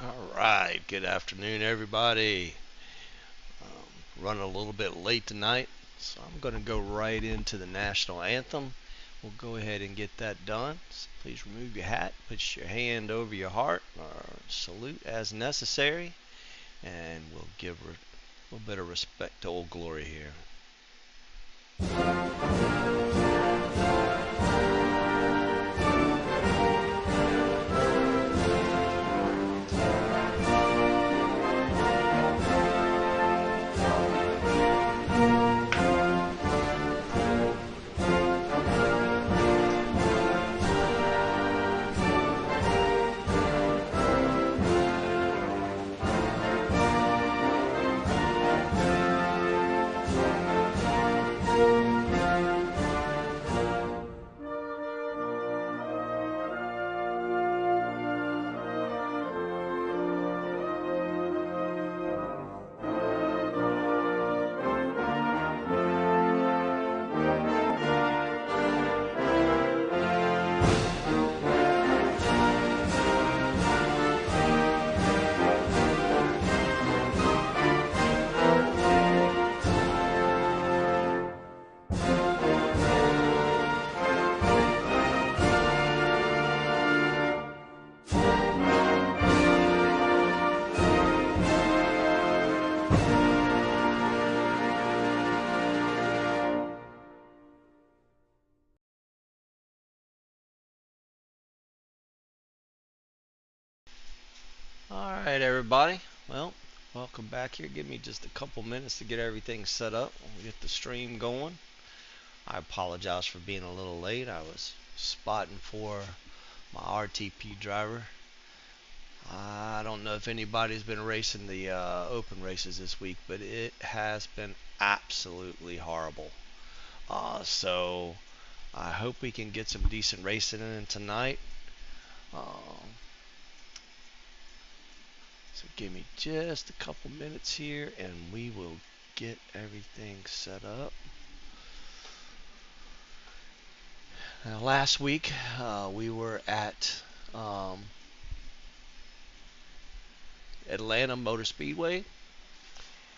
Alright, good afternoon everybody. Running a little bit late tonight, so I'm going to go right into the national anthem. We'll go ahead and get that done. So please remove your hat, put your hand over your heart, or salute as necessary, and we'll give a little bit of respect to Old Glory here. Alright everybody, well, welcome back here. Give me just a couple minutes to get everything set up. We'll get the stream going. I apologize for being a little late. I was spotting for my RTP driver. I don't know if anybody's been racing the open races this week, but it has been absolutely horrible. So I hope we can get some decent racing in tonight. So give me just a couple minutes here and we will get everything set up. Now, last week we were at Atlanta Motor Speedway,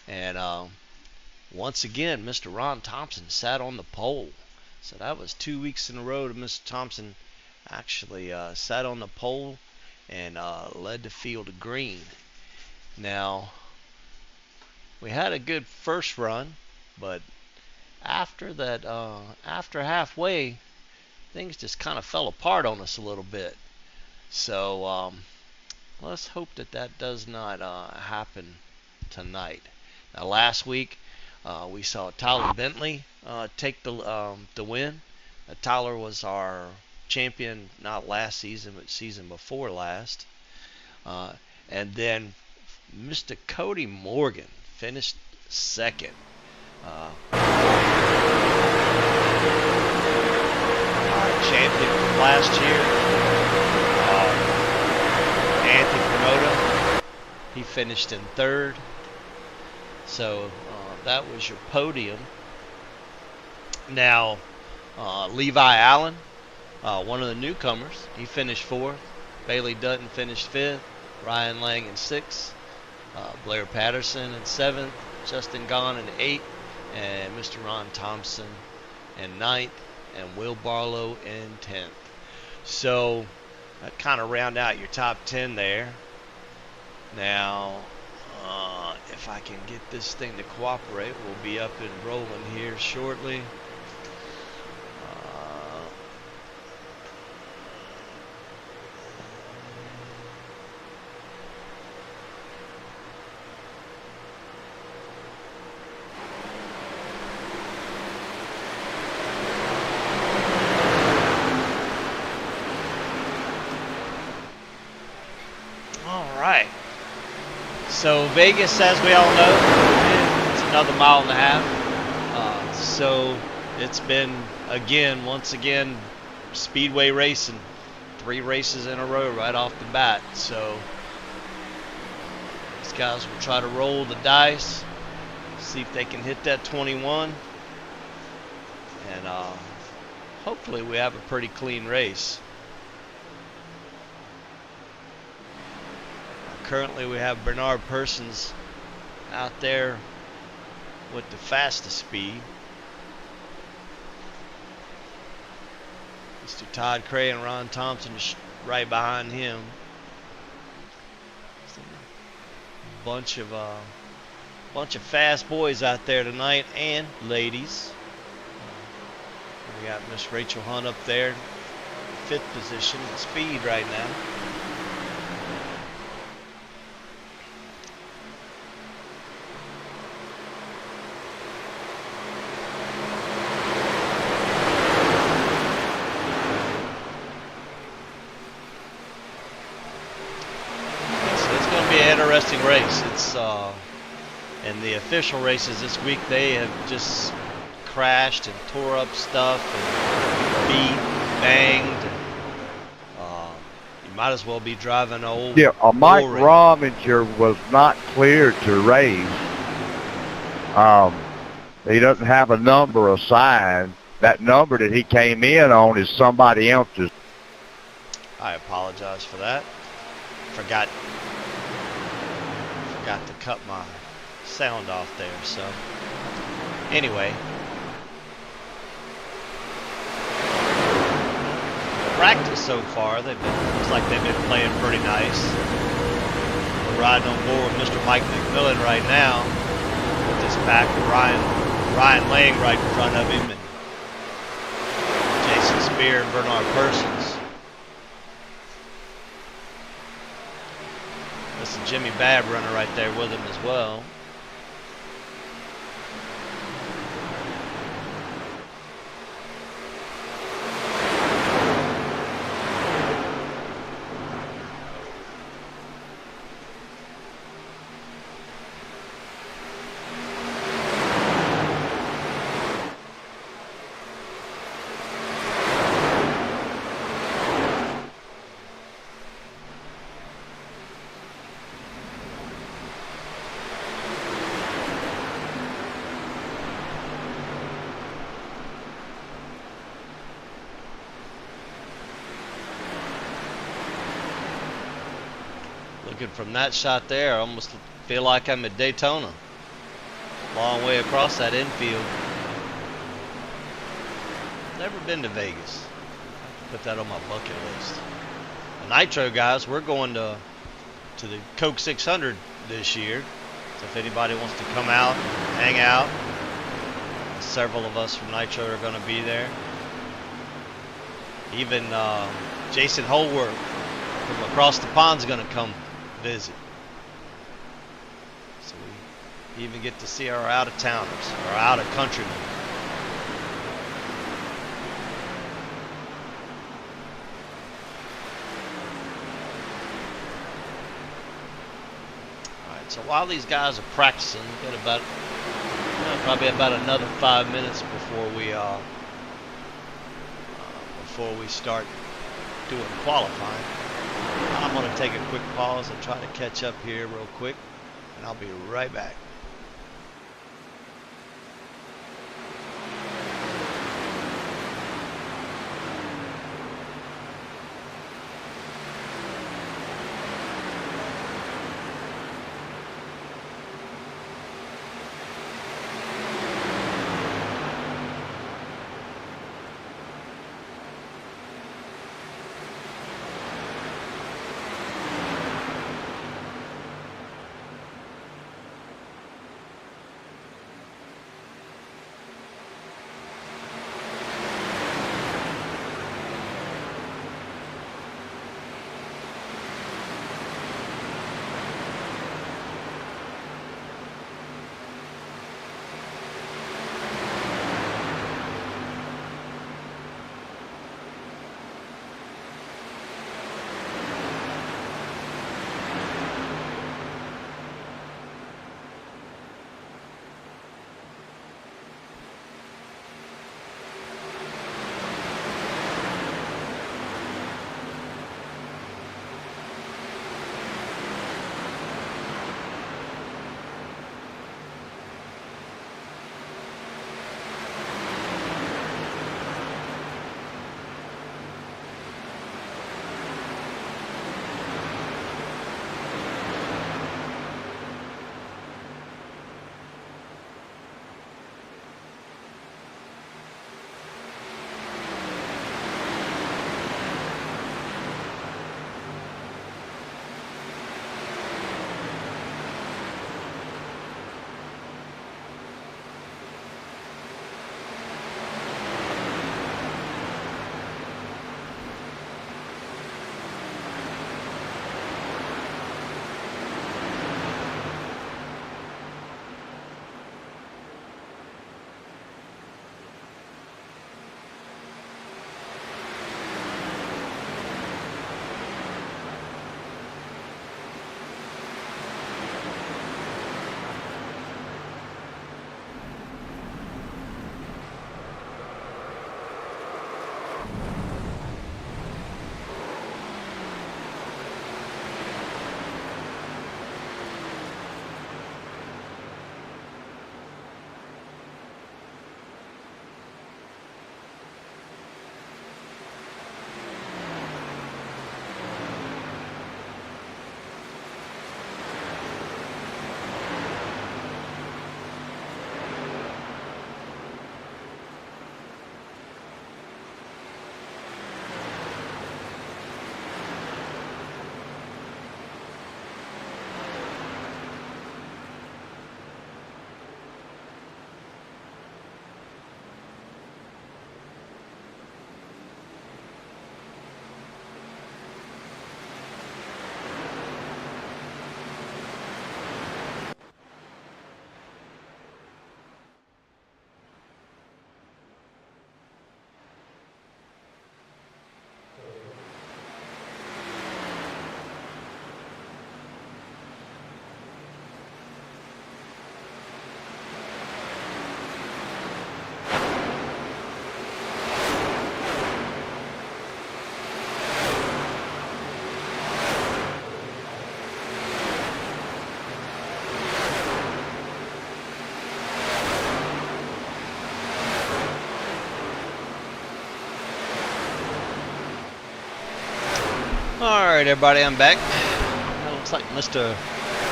and once again Mr. Ron Thompson sat on the pole. So that was 2 weeks in a row that Mr. Thompson actually sat on the pole and led the field to green. Now, we had a good first run, but after that, after halfway, things just kind of fell apart on us a little bit. So let's hope that that does not happen tonight. Now, last week we saw Tyler Bentley take the win. Tyler was our champion, not last season, but season before last. And then Mr. Cody Morgan finished second. Our champion from last year, Anthony Promoter, he finished in third. So that was your podium. Now, Levi Allen, one of the newcomers, he finished fourth. Bailey Dutton finished fifth. Ryan Lang in sixth. Blair Patterson in seventh. Justin Gahn in eighth. And Mr. Ron Thompson in ninth. And Will Barlow in 10th. So that kind of round out your top 10 there. Now, if I can get this thing to cooperate, we'll be up and rolling here shortly. So Vegas, as we all know, it's another mile and a half. So it's been, once again, speedway racing. 3 races in a row right off the bat. So these guys will try to roll the dice, see if they can hit that 21. And hopefully we have a pretty clean race. Currently we have Bernard Persons out there with the fastest speed. Mr. Todd Cray and Ron Thompson is right behind him. Bunch of fast boys out there tonight, and ladies. We got Miss Rachel Hunt up there, 5th position at speed right now. It's going to be an interesting race. It's and the official races this week, they have just crashed and tore up stuff and beat, banged. You might as well be driving an old. Yeah, Mike ring. Rominger was not cleared to race. He doesn't have a number assigned. That number that he came in on is somebody else's. I apologize for that. Forgot to cut my sound off there. So anyway, practice so far, looks like they've been playing pretty nice. We're riding on board with Mr. Mike McMillan right now with this pack with Ryan Lang right in front of him, and Jason Spear and Bernard Persons. This is Jimmy Babb runner right there with him as well. Looking from that shot there, I almost feel like I'm at Daytona. Long way across that infield. Never been to Vegas. Put that on my bucket list. The Nitro guys, we're going to the Coke 600 this year. So if anybody wants to come out and hang out, several of us from Nitro are going to be there. Even Jason Holworth from across the pond is going to come visit. So we even get to see our out-of-towners, our out-of-countrymen. Alright, so while these guys are practicing, we've got about probably about another 5 minutes before we start doing qualifying. I'm going to take a quick pause and try to catch up here real quick, and I'll be right back. Alright everybody, I'm back. It looks like Mr.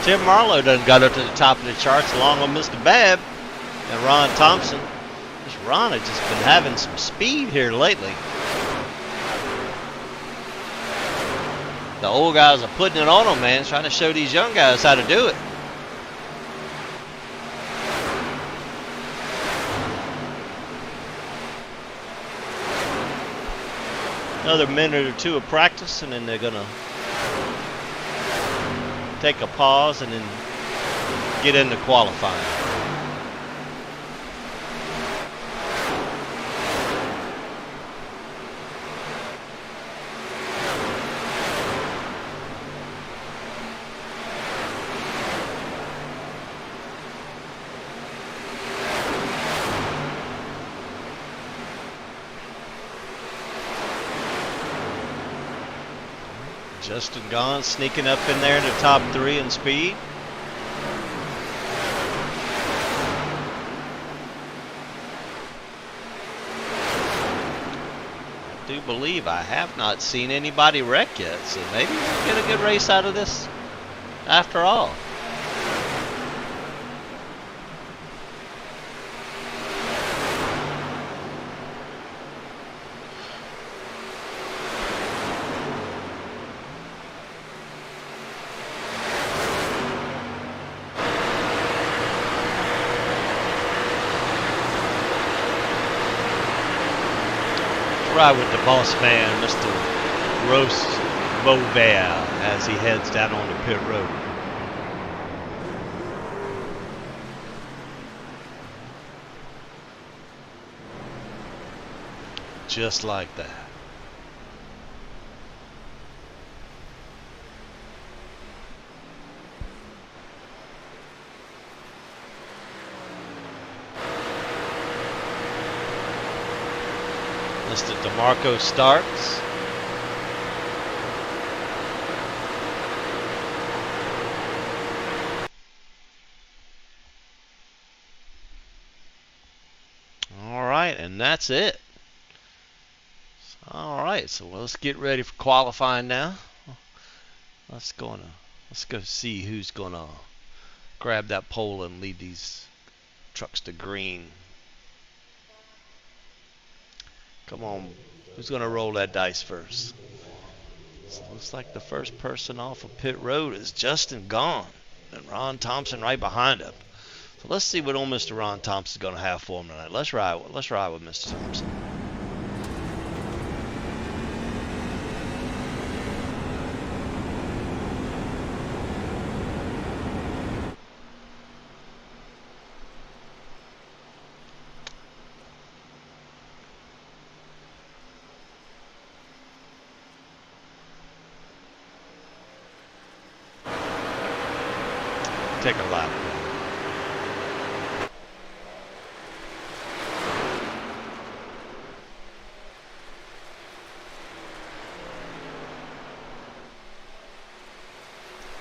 Tim Marlowe done got up to the top of the charts along with Mr. Babb and Ron Thompson. This Ron has just been having some speed here lately. The old guys are putting it on them, man. Trying to show these young guys how to do it. Another minute or two of practice, and then they're gonna take a pause and then get into qualifying. Justin Gahn sneaking up in there in the top 3 in speed. I do believe I have not seen anybody wreck yet, so maybe we'll get a good race out of this after all. Ride with the boss man, Mr. Gross Beauvais, as he heads down on the pit road. Just like that. Mr. DeMarco starts. All right, and that's it. All right, so let's get ready for qualifying now. Let's go see who's gonna grab that pole and lead these trucks to green. Come on, who's gonna roll that dice first? Looks like the first person off of pit road is Justin Gahn, and Ron Thompson right behind him. So let's see what old Mr. Ron Thompson's gonna have for him tonight. Let's ride with Mr. Thompson. Take a lap.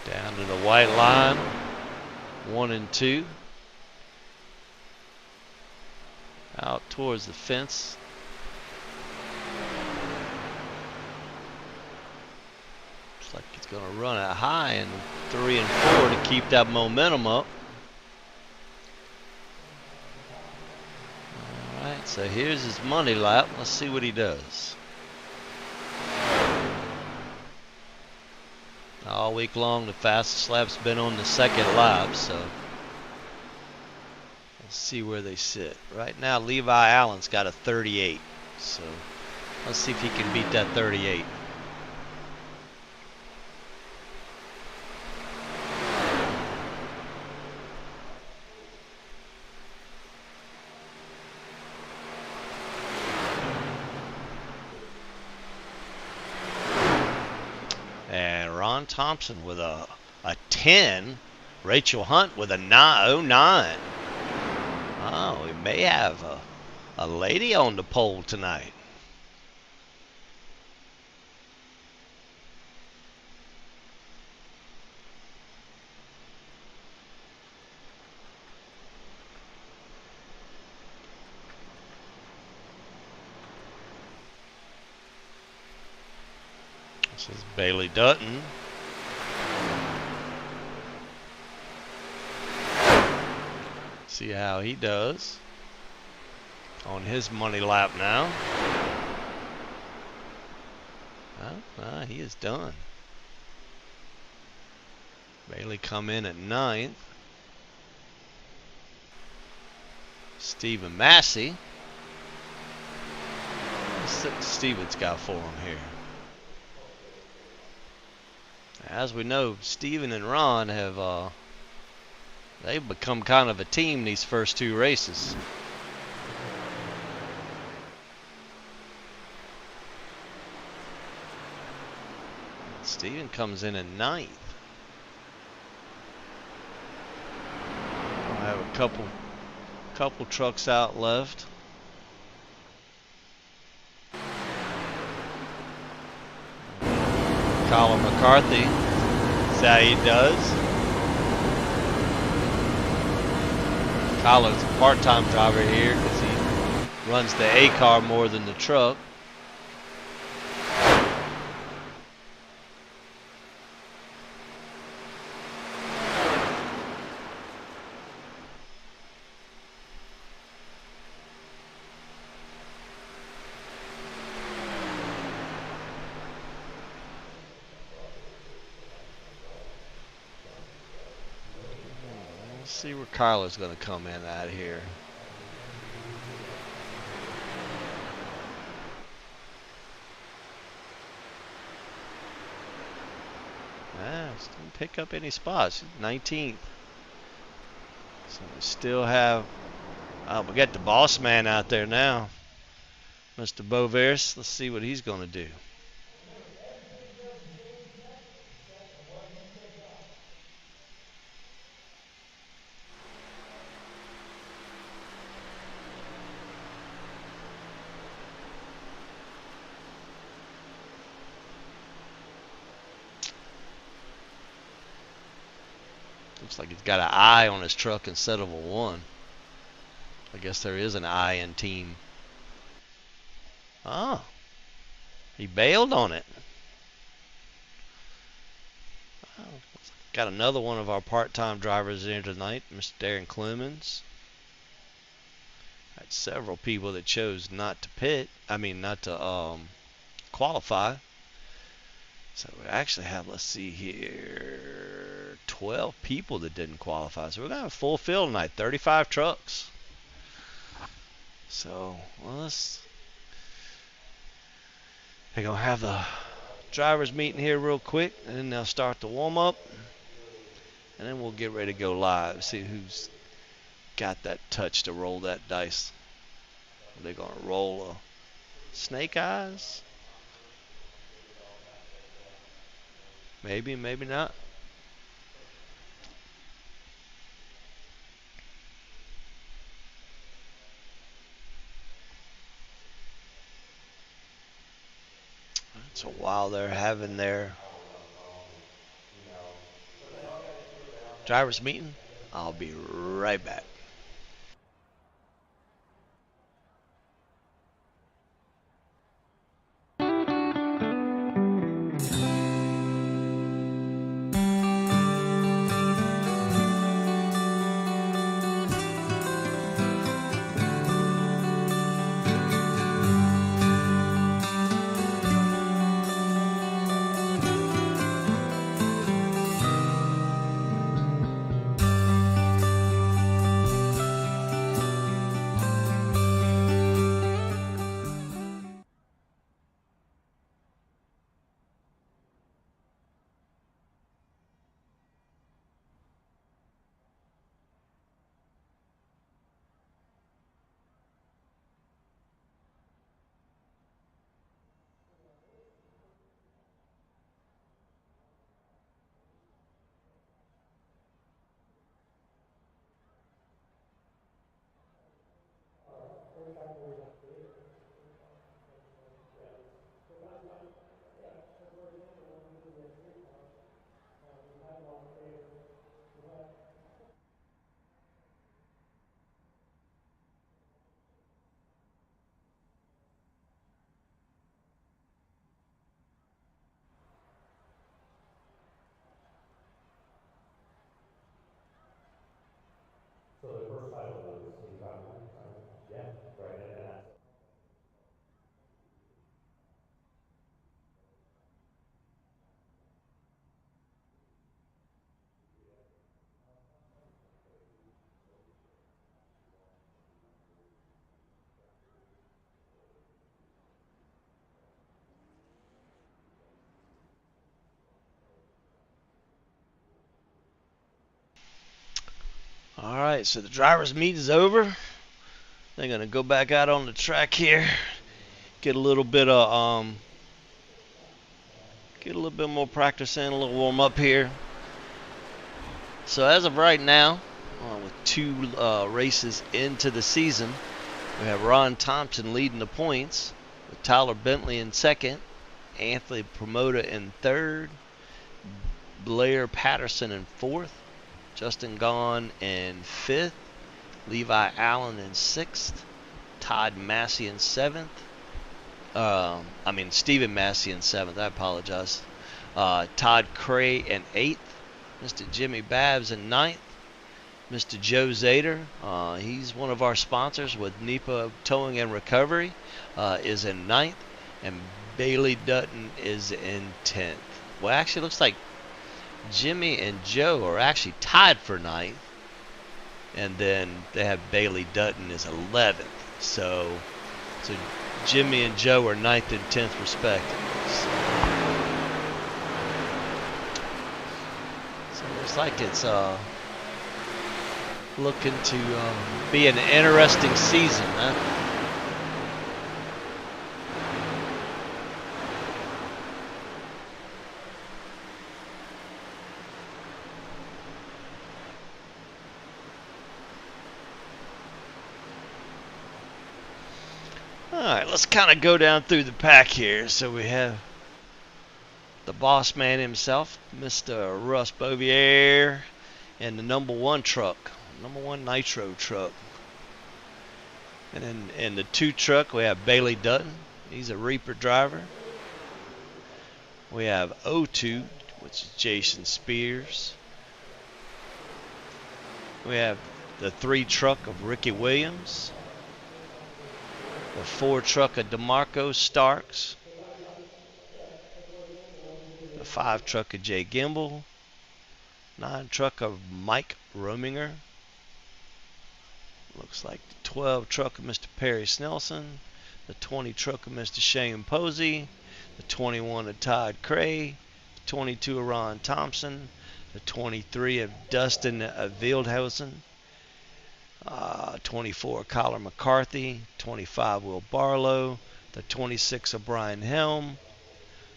Down to the white line, 1 and 2. Out towards the fence. Looks like he's going to run it high in 3 and 4 to keep that momentum up. Alright, so here's his money lap. Let's see what he does. All week long, the fastest lap's been on the 2nd lap, so let's see where they sit. Right now, Levi Allen's got a 38, so let's see if he can beat that 38. And Ron Thompson with a 10. Rachel Hunt with a 909. Oh, we may have a lady on the pole tonight. This is Bailey Dutton. See how he does on his money lap now. Well, he is done. Bailey come in at 9th. Stephen Massey. Let's see what Steven's got for him here. As we know, Steven and Ron have they've become kind of a team these first 2 races. Steven comes in at 9th. I have a couple trucks out left. Colin McCarthy. See how he does. Colin's a part-time driver here because he runs the A car more than the truck. See where Kyler's going to come in at here. Didn't pick up any spots. 19th. So we still have. We got the boss man out there now, Mr. Boveris. Let's see what he's going to do. Looks like he's got an I on his truck instead of a 1. I guess there is an I in team. Oh, he bailed on it. Oh, got another one of our part-time drivers in tonight, Mr. Darren Clemens. Had several people that chose not to not to qualify. So we actually have, let's see here, 12 people that didn't qualify. So we're going to have a full field tonight, 35 trucks. So, well, they're going to have the drivers meeting here real quick, and then they'll start the warm-up. And then we'll get ready to go live, see who's got that touch to roll that dice. Are they going to roll a snake eyes? Maybe, maybe not. So while they're having their drivers meeting, I'll be right back. All right, so the drivers' meet is over. They're gonna go back out on the track here, get a little bit more practice in, a little warm up here. So as of right now, with 2 races into the season, we have Ron Thompson leading the points, with Tyler Bentley in second, Anthony Promoter in third, Blair Patterson in fourth, Justin Gaughan in fifth, Levi Allen in sixth, Todd Massey in seventh. Stephen Massey in seventh. I apologize. Todd Cray in eighth. Mr. Jimmy Babs in ninth. Mr. Joe Zader, he's one of our sponsors with NEPA Towing and Recovery, is in ninth, and Bailey Dutton is in 10th. Well, actually, it looks like Jimmy and Joe are actually tied for ninth, and then they have Bailey Dutton as 11th. So Jimmy and Joe are 9th and 10th respectively. So it looks like it's looking to be an interesting season, huh? Alright, let's kind of go down through the pack here. So we have the boss man himself, Mr. Russ Bouvier, and the number 1 truck, number 1 nitro truck. And then in the 2 truck, we have Bailey Dutton. He's a Reaper driver. We have O2, which is Jason Spears. We have the 3 truck of Ricky Williams. The 4 truck of DeMarco Starks. The 5 truck of Jay Gimble. 9 truck of Mike Rominger. Looks like the 12 truck of Mr. Perry Snelson. The 20 truck of Mr. Shane Posey. The 21 of Todd Cray. The 22 of Ron Thompson. The 23 of Dustin Wildhausen. 24 Collar McCarthy, 25 Will Barlow, the 26 of Brian Helm,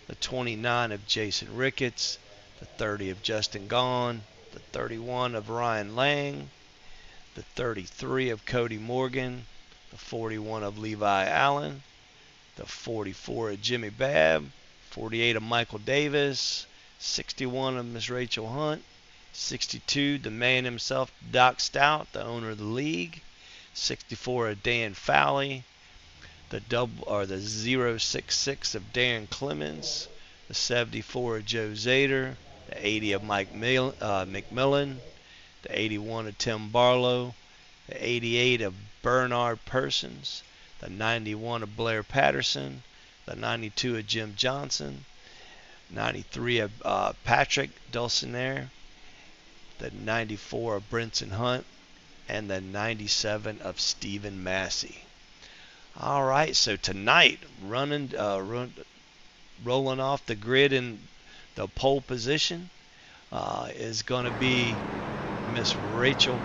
the 29 of Jason Ricketts, the 30 of Justin Gaughan, the 31 of Ryan Lang, the 33 of Cody Morgan, the 41 of Levi Allen, the 44 of Jimmy Babb, 48 of Michael Davis, 61 of Miss Rachel Hunt, 62, the man himself, Doc Stout, the owner of the league. 64 of Dan Fowley. The 066 of Dan Clemens. The 74 of Joe Zader. The 80 of Mike McMillan. The 81 of Tim Barlow. The 88 of Bernard Persons. The 91 of Blair Patterson. The 92 of Jim Johnson. 93 of Patrick Dulcinaire. The 94 of Brinson Hunt, and the 97 of Stephen Massey. All right, so tonight, rolling off the grid in the pole position is going to be Miss Rachel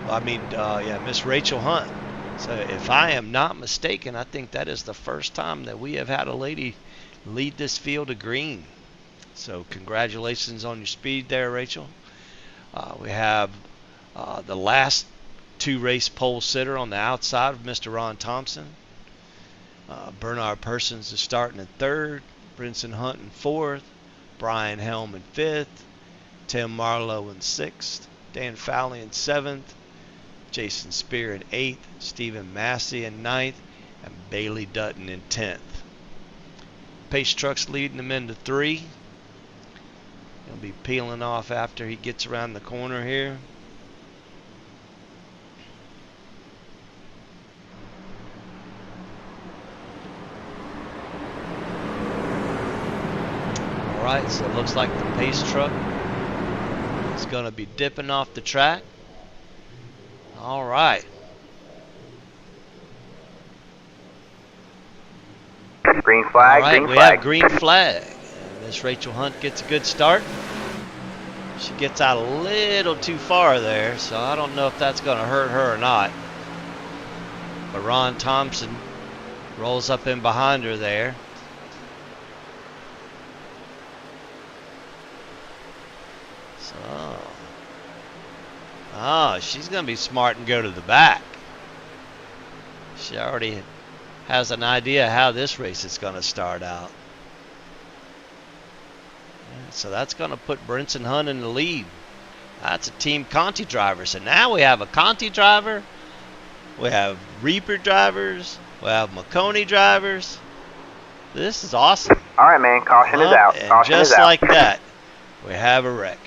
Hunt. So if I am not mistaken, I think that is the first time that we have had a lady lead this field of green. So congratulations on your speed there, Rachel. We have the last 2 race pole sitter on the outside of Mr. Ron Thompson. Bernard Persons is starting in 3rd, Brinson Hunt in 4th, Brian Helm in 5th, Tim Marlowe in 6th, Dan Fowley in 7th, Jason Spear in 8th, Stephen Massey in 9th, and Bailey Dutton in 10th. Pace truck's leading them into 3. He'll be peeling off after he gets around the corner here. Alright, so it looks like the pace truck is going to be dipping off the track. Alright. Green flag, Alright, green we flag. have green flag. Miss Rachel Hunt gets a good start. She gets out a little too far there, so I don't know if that's going to hurt her or not. But Ron Thompson rolls up in behind her there. So, she's going to be smart and go to the back. She already has an idea how this race is going to start out. So that's going to put Brinson Hunt in the lead. That's a Team Conti driver. So now we have a Conti driver. We have Reaper drivers. We have Marconi drivers. This is awesome. All right, man. Caution is out. And Caution just is out. like that, we have a wreck.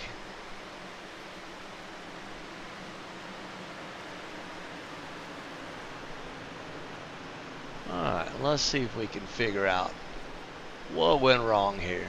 Alright, let's see if we can figure out what went wrong here.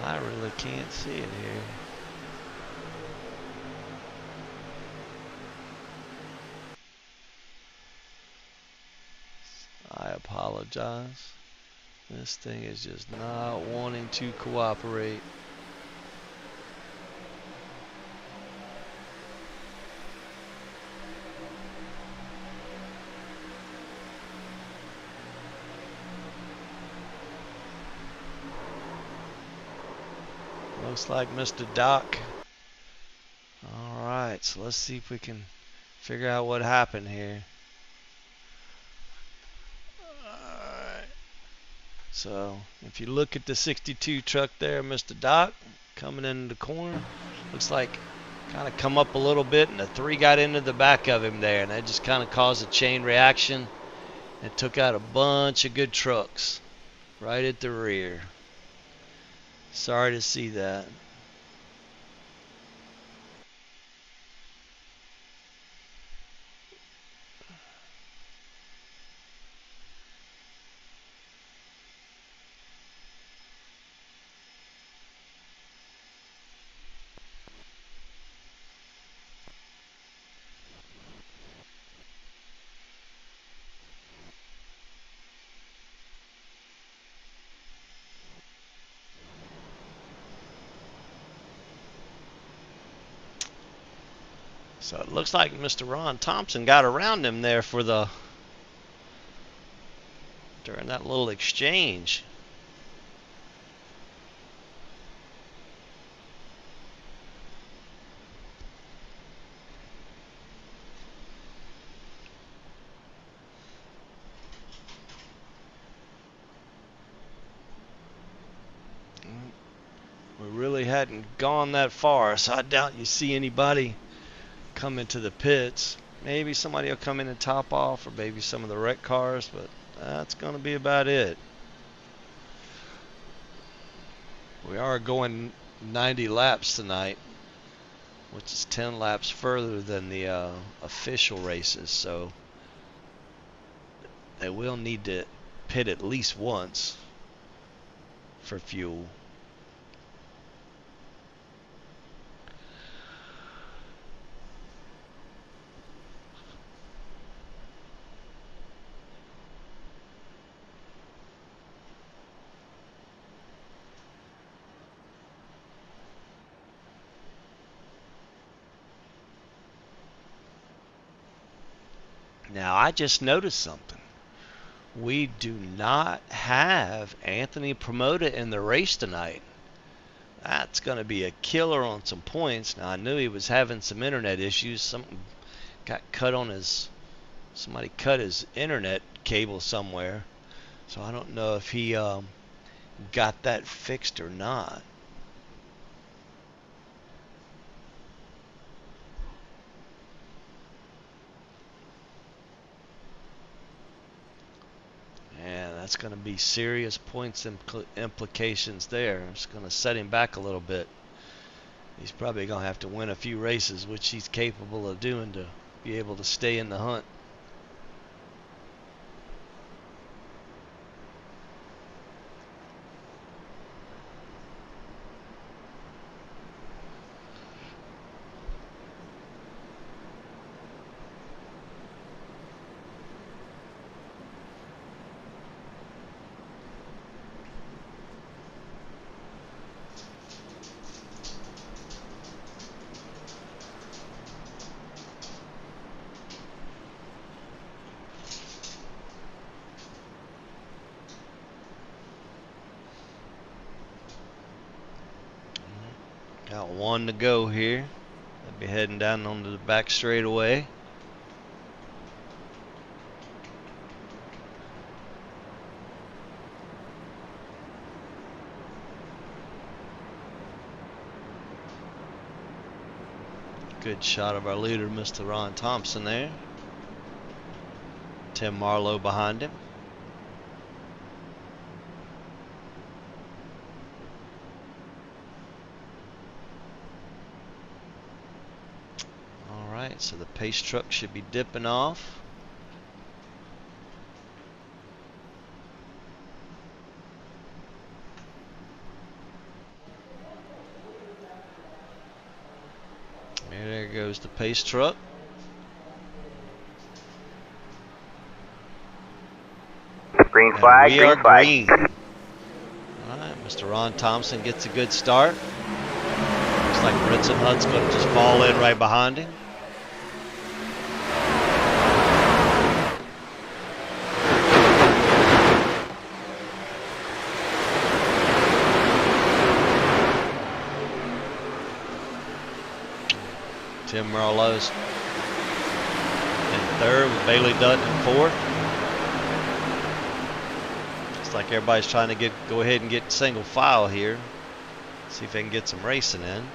I really can't see it here. I apologize. This thing is just not wanting to cooperate. Looks like Mr. Doc. Alright, so let's see if we can figure out what happened here. Alright. So, if you look at the 62 truck there, Mr. Doc, coming into the corner, looks like kind of come up a little bit, and the 3 got into the back of him there, and that just kind of caused a chain reaction and took out a bunch of good trucks right at the rear. Sorry to see that. So it looks like Mr. Ron Thompson got around him there for during that little exchange. We really hadn't gone that far, so I doubt you see anybody come into the pits. Maybe somebody will come in and top off, or maybe some of the wreck cars, but that's going to be about it. We are going 90 laps tonight, which is 10 laps further than the official races, so they will need to pit at least once for fuel. Now, I just noticed something. We do not have Anthony Promoda in the race tonight. That's going to be a killer on some points. Now, I knew he was having some internet issues. Something got cut on his... Somebody cut his internet cable somewhere. So I don't know if he got that fixed or not. And that's going to be serious points implications there. It's going to set him back a little bit. He's probably going to have to win a few races, which he's capable of doing to be able to stay in the hunt. Got one to go here. They'll be heading down onto the back straightaway. Good shot of our leader, Mr. Ron Thompson there. Tim Marlowe behind him. Alright, so the pace truck should be dipping off. There goes the pace truck. Green flag, We green are flag. green. Alright, Mr. Ron Thompson gets a good start. Looks like Brinson Hunt's going to just fall in right behind him. Tim Marlowe's in third with Bailey Dutton in fourth. Looks like everybody's trying to go ahead and get single file here. See if they can get some racing in.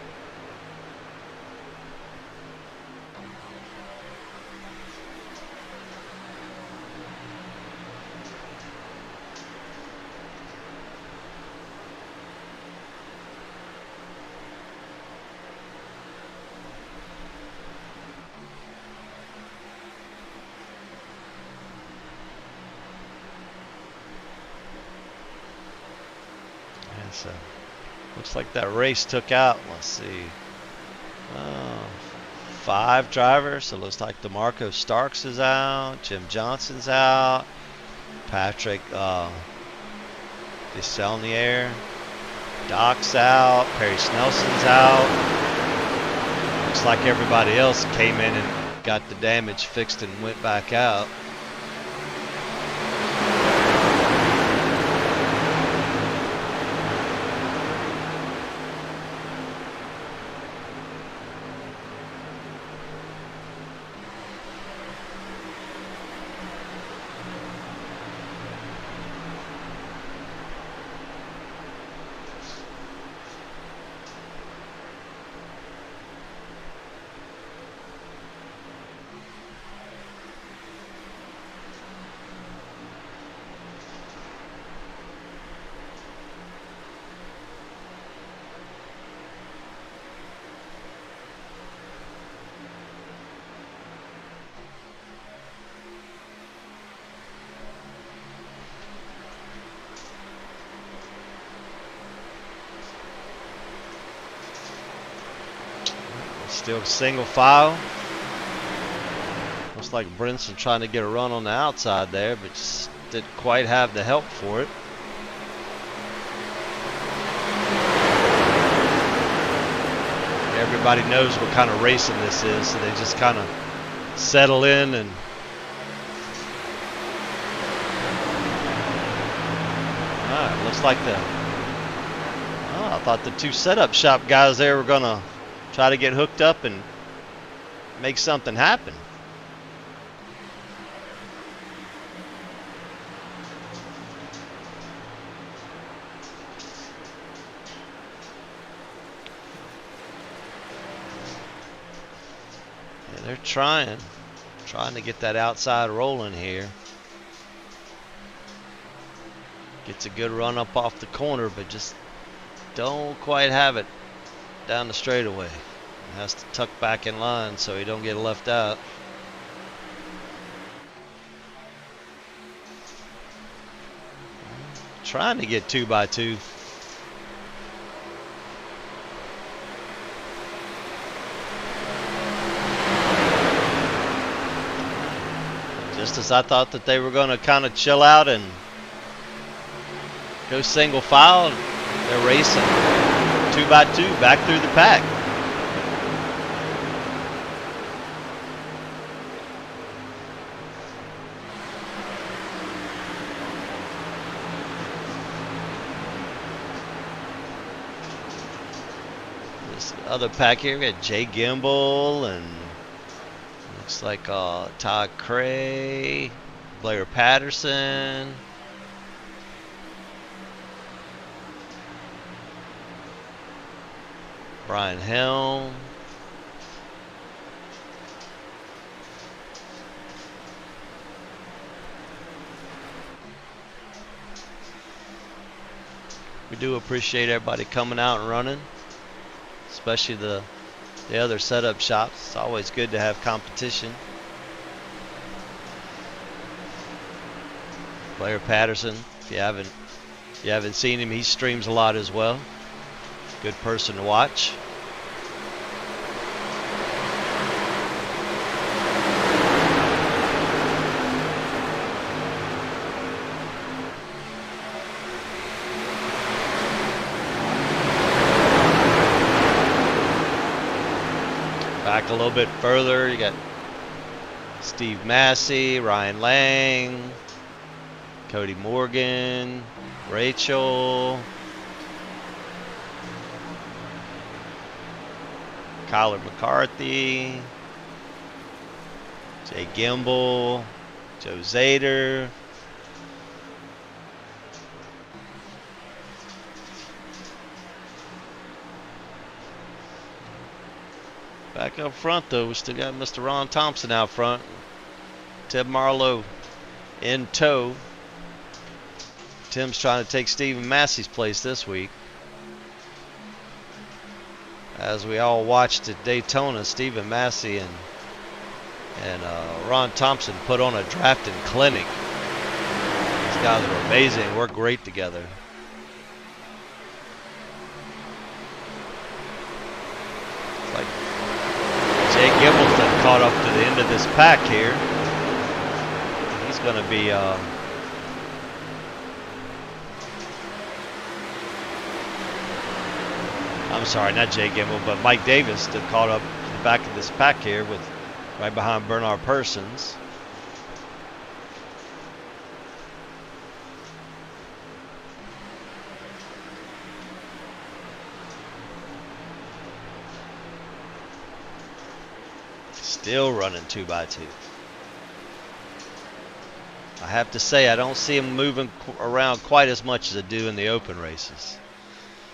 So looks like that race took out, let's see, 5 drivers. So it looks like DeMarco Starks is out, Jim Johnson's out, Patrick Desaulniers, Doc's out, Perry Snelson's out. Looks like everybody else came in and got the damage fixed and went back out. Still single file. Looks like Brinson trying to get a run on the outside there, but just didn't quite have the help for it. Everybody knows what kind of racing this is, so they just kind of settle in and looks like I thought the 2 setup shop guys there were gonna try to get hooked up and make something happen. trying to get that outside rolling here. Gets a good run up off the corner, but just don't quite have it down the straightaway. Has to tuck back in line so he don't get left out. Trying to get 2x2. Just as I thought that they were going to kind of chill out and go single file, they're racing 2x2 back through the pack. This other pack here, we got Jay Gimbel and looks like Todd Cray, Blair Patterson. Brian Helm. We do appreciate everybody coming out and running, especially the other setup shops. It's always good to have competition. Blair Patterson, if you haven't seen him, he streams a lot as well. Good person to watch. Back a little bit further, you got Steve Massey, Ryan Lang, Cody Morgan, Rachel, Kyler McCarthy, Jay Gimbel, Joe Zader, back up front though, we still got Mr. Ron Thompson out front, Tim Marlowe in tow. Tim's trying to take Stephen Massey's place this week. As we all watched at Daytona, Stephen Massey and Ron Thompson put on a drafting clinic. These guys are amazing, work great together. It's like Jay Gimbel's done caught up to the end of this pack here. He's going to be I'm sorry, not Jay Gimbel, but Mike Davis that caught up in the back of this pack here with right behind Bernard Persons. Still running 2x2. I have to say, I don't see him moving around quite as much as I do in the open races.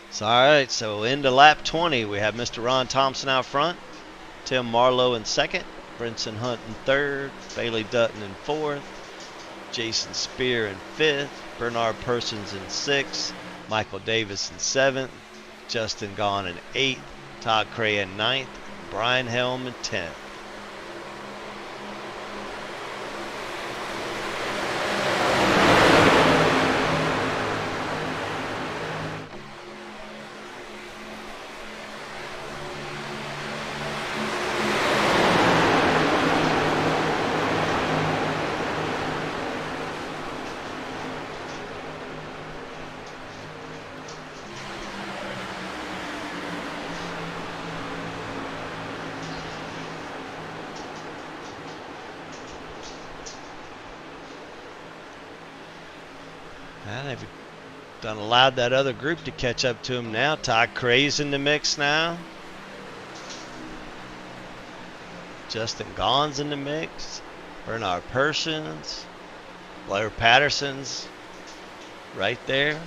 So, all right, so into lap 20, we have Mr. Ron Thompson out front, Tim Marlowe in second, Brinson Hunt in third, Bailey Dutton in fourth, Jason Spear in fifth, Bernard Persons in sixth, Michael Davis in seventh, Justin Gaughan in eighth, Todd Cray in ninth, Brian Helm in 10th. They've allowed that other group to catch up to him now. Todd Cray's in the mix now. Justin Gaughan's in the mix. Bernard Persons. Blair Patterson's right there.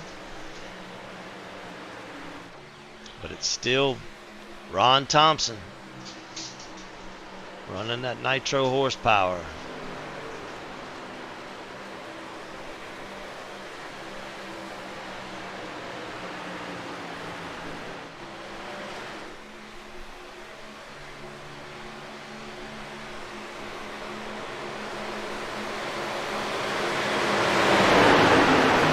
But it's still Ron Thompson. Running that nitro horsepower.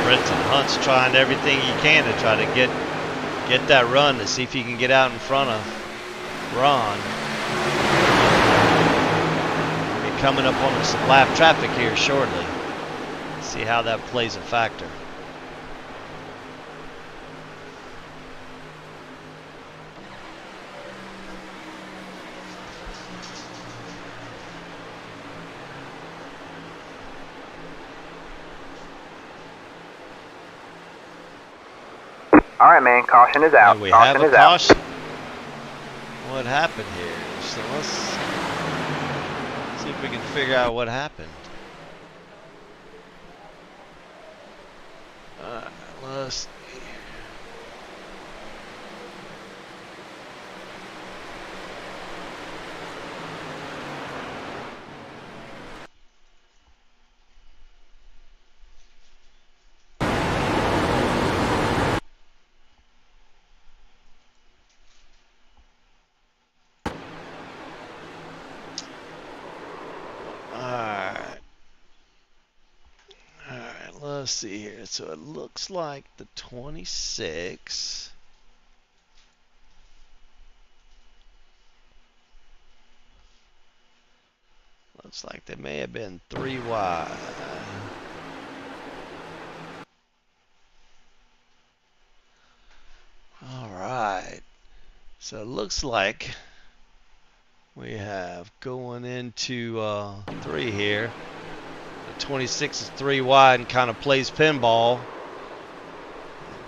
Brenton Hunt's trying everything he can to try to get that run to see if he can get out in front of Ron. We'll be coming up on some lap traffic here shortly. See how that plays a factor. All right, man. Caution is out. And we Caution have a is out. caution. What happened here? So let's see if we can figure out what happened. Let's. Let's see here. So it looks like the 26. Looks like they may have been 3 wide. All right. So it looks like we have going into 3 here. The 26 is 3 wide and kind of plays pinball.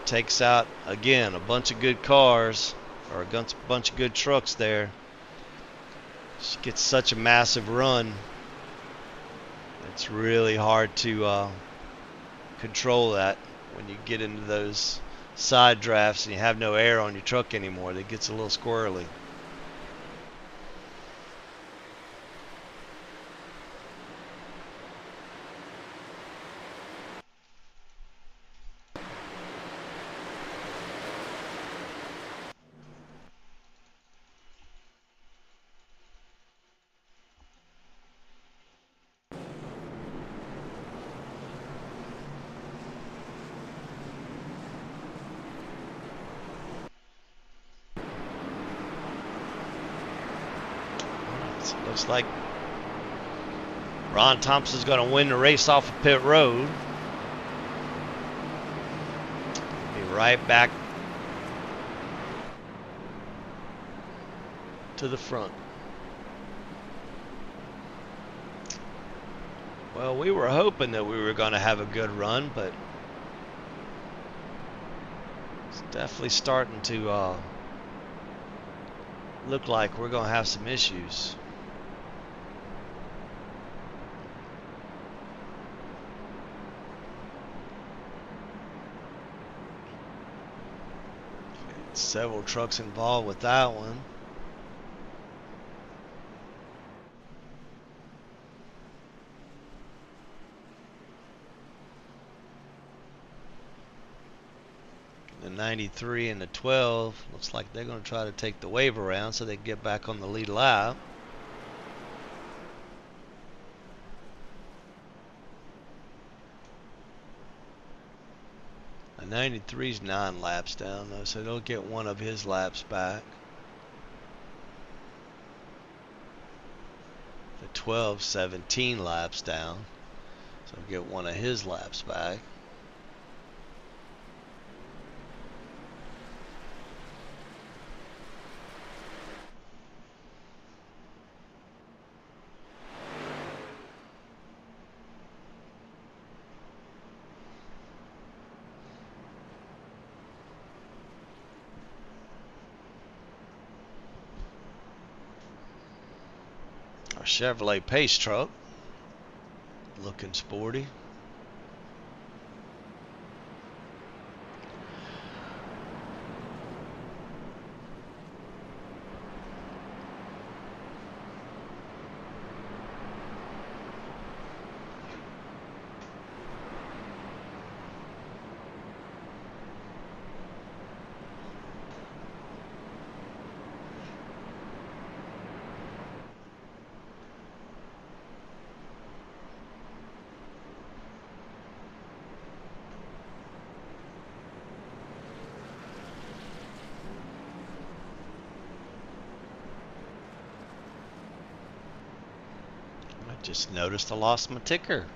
Takes out, again, a bunch of good cars, or a bunch of good trucks there. She gets such a massive run. It's really hard to control that when you get into those side drafts and you have no air on your truck anymore. That gets a little squirrely. So it looks like Ron Thompson's going to win the race off of pit road. Be right back to the front. Well, we were hoping that we were going to have a good run, but it's definitely starting to look like we're going to have some issues. Several trucks involved with that one. The 93 and the 12 looks like they're going to try to take the wave around so they can get back on the lead lap. The 93's 9 laps down though, so they'll get one of his laps back. The 12's 17 laps down, so get one of his laps back. Our Chevrolet Pace truck, looking sporty. Just noticed I lost my ticker.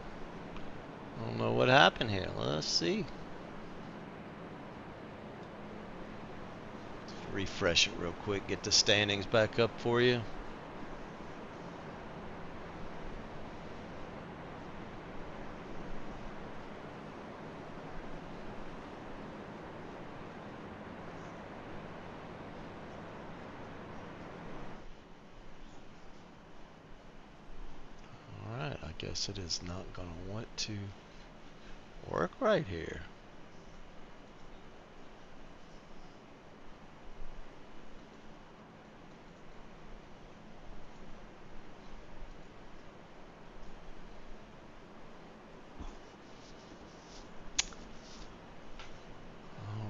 I don't know what happened here. Let's see. Let's refresh it real quick. Get the standings back up for you. Alright, I guess it is not going to want to work right here.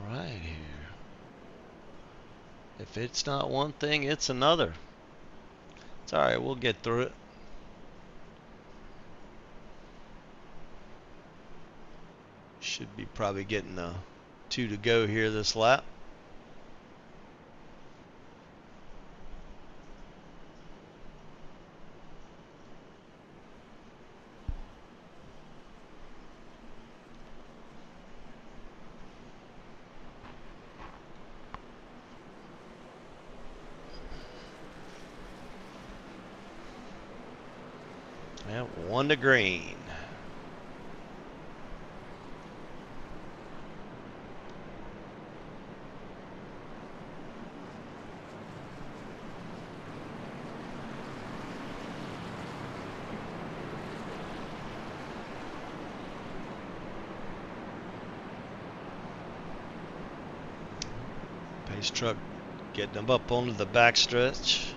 Alright here. If it's not one thing, it's another. It's alright, we'll get through it. Should be probably getting 2 to go here this lap. Yep, 1 to green. Pace truck getting them up onto the backstretch.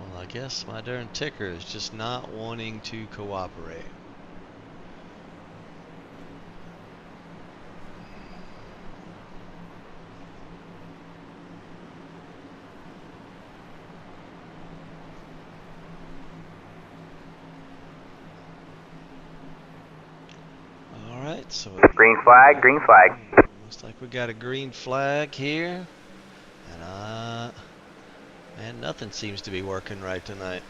Well, I guess my darn ticker is just not wanting to cooperate. Alright, so Green flag, green flag. looks like we got a green flag here. And nothing seems to be working right tonight.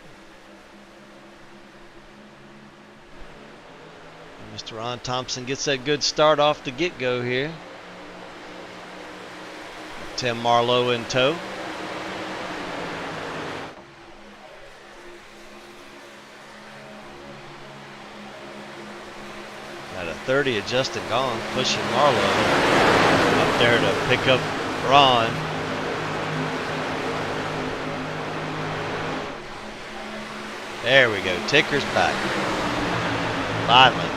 Mr. Ron Thompson gets that good start off the get-go here. Tim Marlowe in tow. At a 30 of Justin Gone, pushing Marlowe up there to pick up Ron. There we go. Ticker's back. Finally.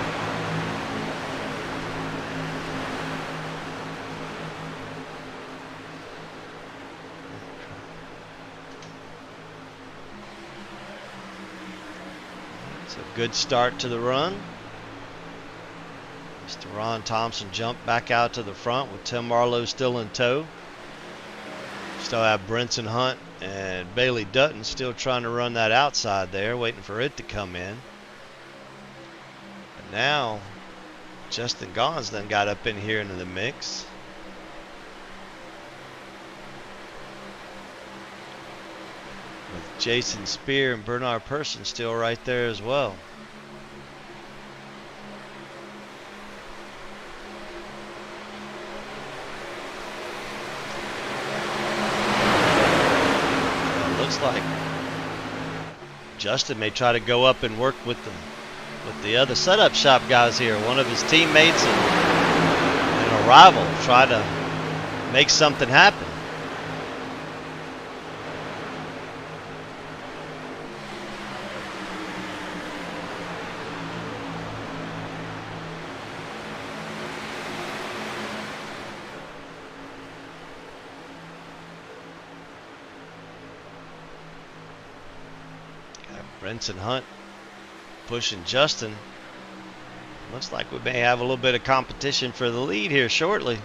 It's a good start to the run. Mr. Ron Thompson jumped back out to the front with Tim Marlowe still in tow. Still have Brinson Hunt and Bailey Dutton still trying to run that outside there, waiting for it to come in. But now, Justin Gaughan's then got up in here into the mix. With Jason Spear and Bernard Person still right there as well. Like Justin may try to go up and work with the other setup shop guys here. One of his teammates and a rival try to make something happen. Brinson Hunt pushing Justin. Looks like we may have a little bit of competition for the lead here shortly.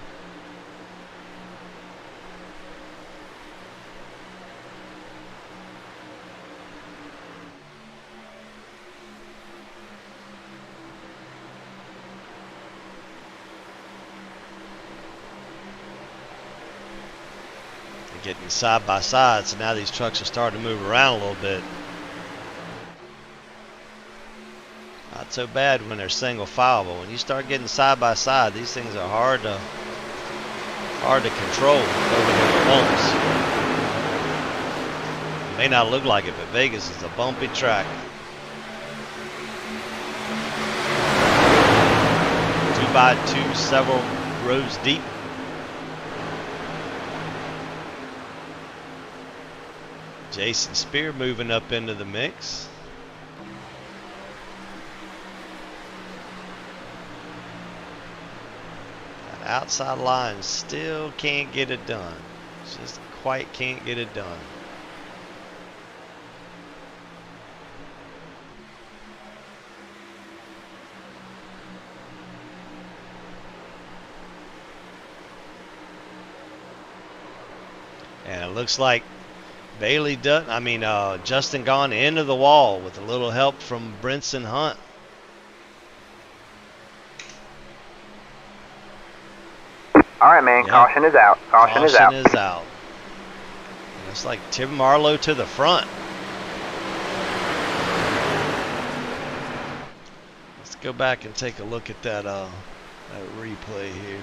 They're getting side by side, so now these trucks are starting to move around a little bit. Not so bad when they're single file, but when you start getting side by side, these things are hard to control over those bumps. It may not look like it, but Vegas is a bumpy track. 2x2, several rows deep. Jason Spear moving up into the mix. Outside line still can't get it done. Just quite can't get it done. And it looks like Justin gone into the wall with a little help from Brinson Hunt. All right, man. Yep. Caution is out. Caution is out. Caution is out. And it's like Tim Marlowe to the front. Let's go back and take a look at that replay here.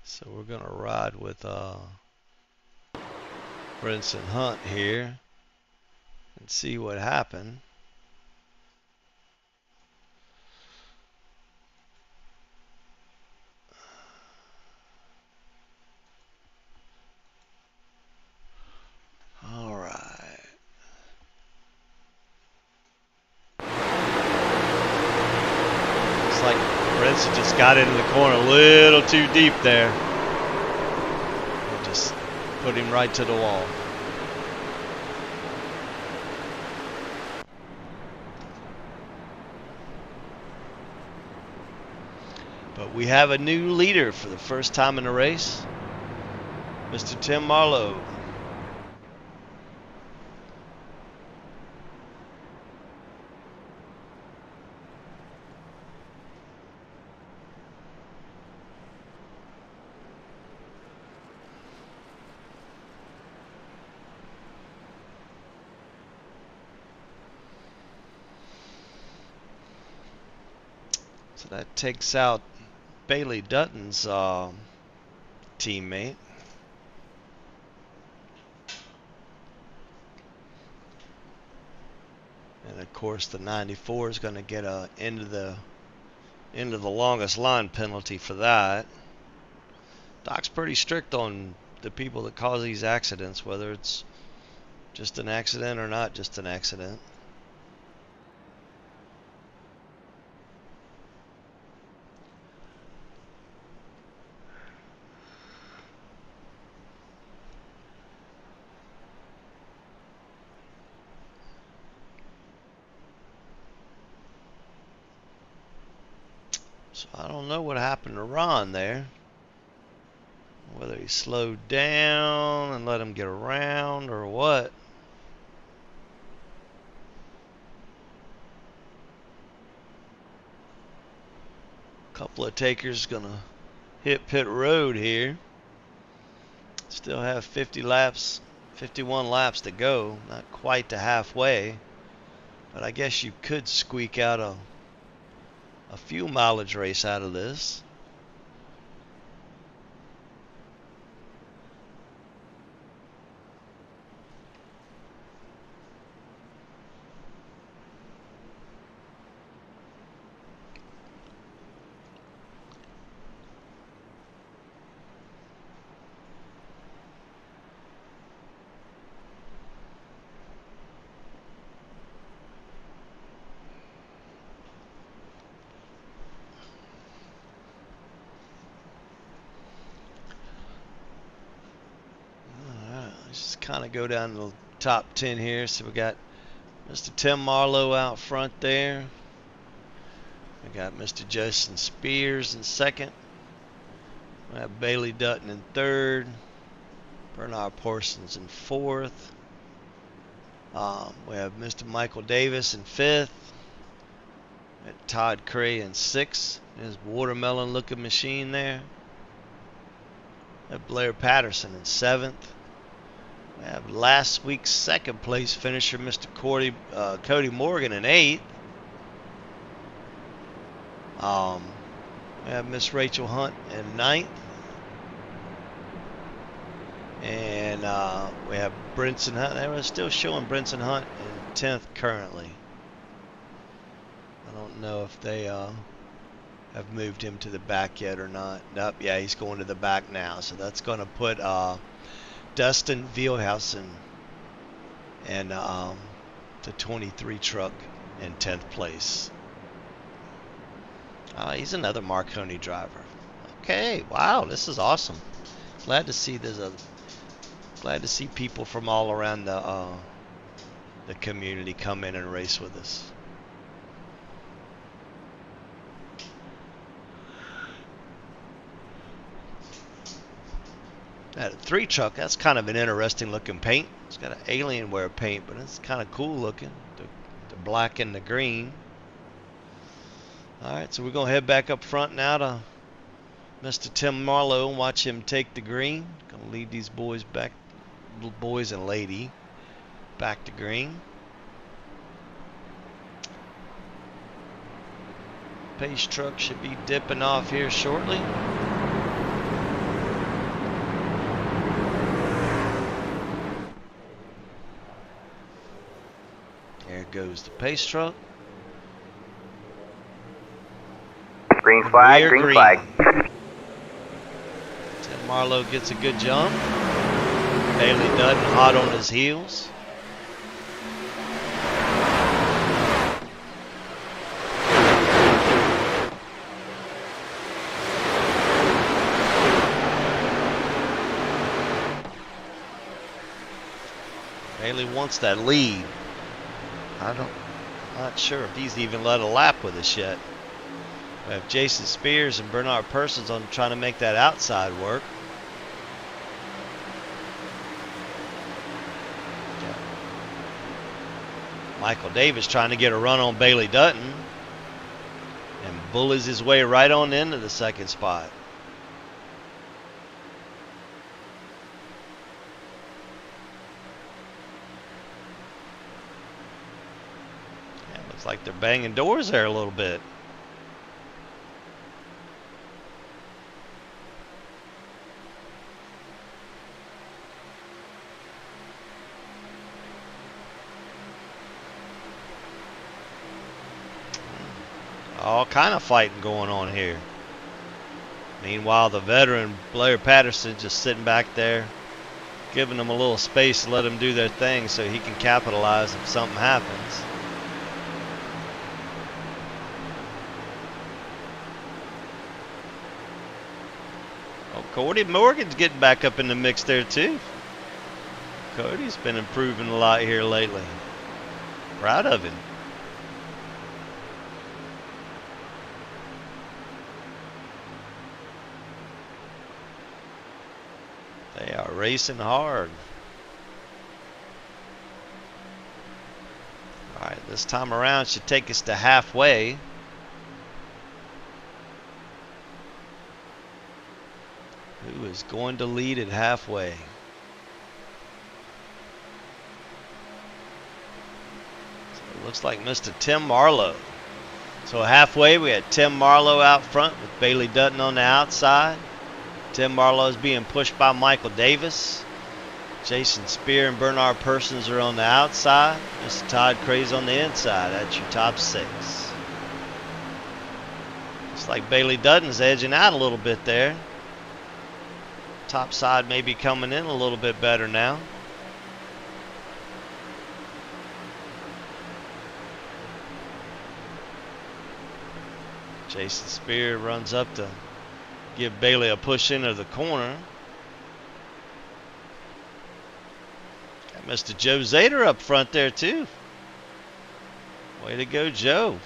So we're going to ride with Brinson Hunt here and see what happened. All right. Looks like Brinson just got into the corner a little too deep there. We'll just put him right to the wall. But we have a new leader for the first time in the race, Mr. Tim Marlowe. So that takes out Bailey Dutton's teammate. And of course the 94 is going to get a into the longest line penalty for that. Doc's pretty strict on the people that cause these accidents, whether it's just an accident or not just an accident. So I don't know what happened to Ron there. Whether he slowed down and let him get around or what. Couple of takers gonna hit pit road here. Still have 51 laps to go. Not quite to halfway. But I guess you could squeak out a few mileage race out of this. kind of go down to the top 10 here. So we got Mr. Tim Marlowe out front there. We got Mr. Jason Spears in second. We have Bailey Dutton in third. Bernard Parsons in fourth. We have Mr. Michael Davis in fifth. Todd Cray in sixth. His watermelon looking machine there. We have Blair Patterson in seventh. We have last week's second place finisher, Mr. Cody Morgan in eighth. We have Miss Rachel Hunt in ninth. And we have Brinson Hunt. They were still showing Brinson Hunt in 10th currently. I don't know if they have moved him to the back yet or not. Nope, yeah, he's going to the back now. So that's going to put Dustin Vielhausen and the 23 truck in 10th place. He's another Marconi driver. Okay, wow, this is awesome. Glad to see glad to see people from all around the community come in and race with us. That 3 truck, that's kind of an interesting looking paint. It's got an Alienware paint, but it's kind of cool looking. The black and the green. Alright, so we're going to head back up front now to Mr. Tim Marlowe and watch him take the green. Going to lead these boys back, little boys and lady, back to green. Pace truck should be dipping off here shortly. There goes the pace truck. Green flag, green flag. Tim Marlowe gets a good jump. Bailey Dutton hot on his heels. Bailey wants that lead. Not sure if he's even led a lap with us yet. We have Jason Spears and Bernard Parsons on trying to make that outside work. Michael Davis trying to get a run on Bailey Dutton and bullies his way right on into the second spot. Yeah, looks like they're banging doors there a little bit. All kind of fighting going on here. Meanwhile, the veteran Blair Patterson just sitting back there, giving them a little space to let them do their thing so he can capitalize if something happens. Oh, Cody Morgan's getting back up in the mix there too. Cody's been improving a lot here lately. Proud of him. They are racing hard. Alright, this time around should take us to halfway. Who is going to lead at halfway? So it looks like Mr. Tim Marlowe. So halfway we had Tim Marlowe out front with Bailey Dutton on the outside. Tim Marlowe is being pushed by Michael Davis. Jason Spear and Bernard Parsons are on the outside. Mr. Todd Cray's on the inside. That's your top 6. Looks like Bailey Dutton's edging out a little bit there. Top side may be coming in a little bit better now. Jason Spear runs up to give Bailey a push into the corner. Mr. Joe Zader up front there too. Way to go, Joe.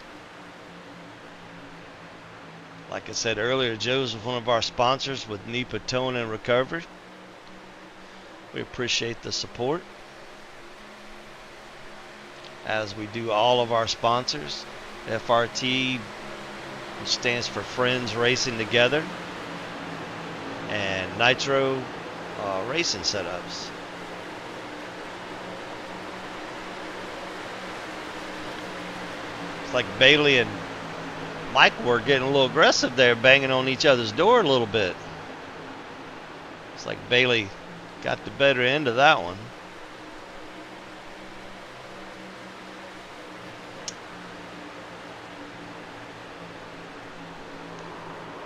Like I said earlier, Joe's one of our sponsors with NEPA Towing and Recovery. We appreciate the support, as we do all of our sponsors. FRT, which stands for Friends Racing Together, and Nitro Racing Setups. It's like Bailey and Mike were getting a little aggressive there, banging on each other's door a little bit. It's like Bailey got the better end of that one.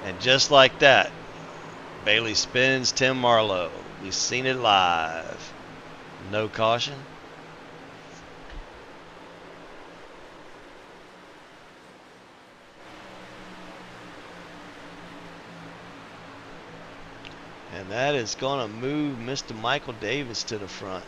And just like that, Bailey spins Tim Marlowe. We've seen it live. No caution. And that is going to move Mr. Michael Davis to the front.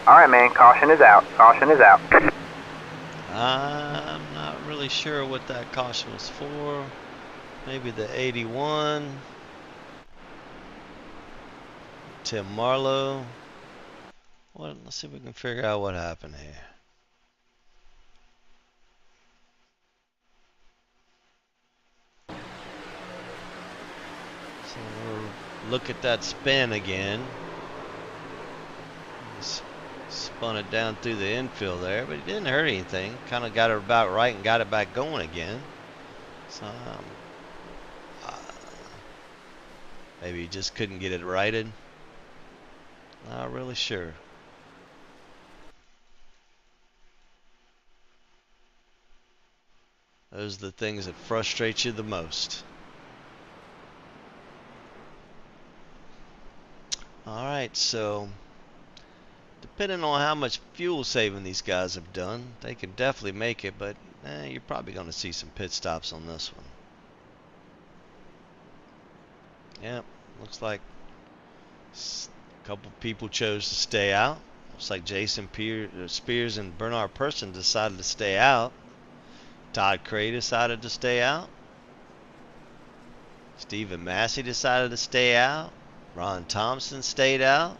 All right, man. Caution is out. Caution is out. I'm not really sure what that caution was for. Maybe the 81. Tim Marlowe. Well, let's see if we can figure out what happened here. So we'll look at that spin again. Spun it down through the infield there, but he didn't hurt anything. Kind of got it about right and got it back going again. So maybe he just couldn't get it righted. Not really sure. Those are the things that frustrate you the most. All right, so depending on how much fuel saving these guys have done, they can definitely make it, but you're probably going to see some pit stops on this one. Yep, looks like a couple people chose to stay out. Looks like Jason Spears and Bernard Person decided to stay out. Todd Cray decided to stay out. Stephen Massey decided to stay out. Ron Thompson stayed out.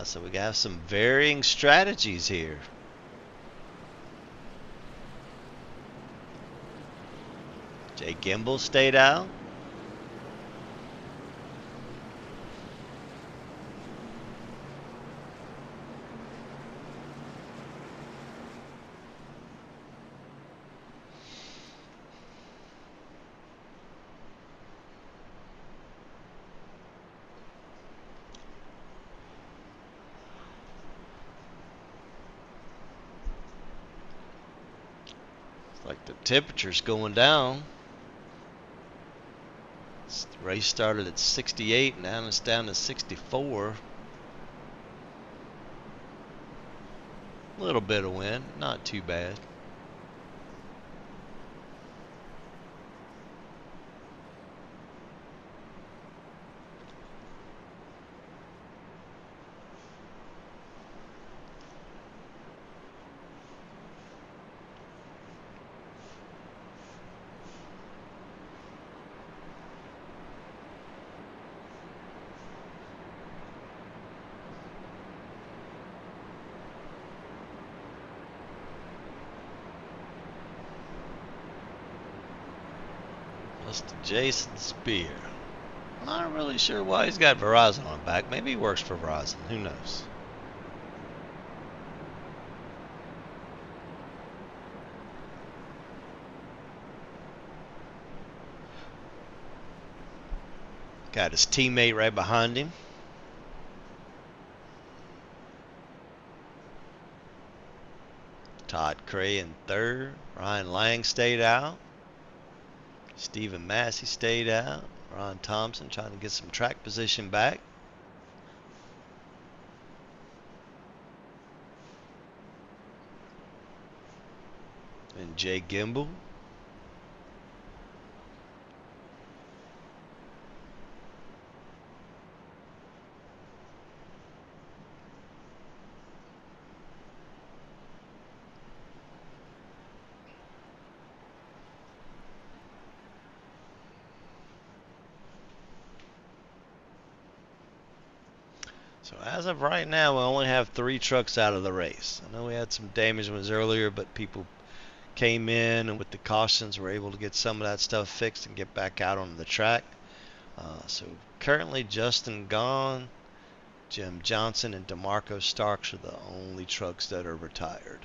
So we have some varying strategies here. Jay Gimbel stayed out. Like the temperature's going down. The race started at 68, and now it's down to 64. A little bit of wind, not too bad. Mr. Jason Spear. I'm not really sure why he's got Verizon on the back. Maybe he works for Verizon. Who knows? Got his teammate right behind him. Todd Cray in third. Ryan Lang stayed out. Stephen Massey stayed out. Ron Thompson trying to get some track position back. And Jay Gimbel. So as of right now, we only have 3 trucks out of the race. I know we had some damaged ones earlier, but people came in and with the cautions were able to get some of that stuff fixed and get back out on the track. So currently Justin gone, Jim Johnson and DeMarco Starks are the only trucks that are retired.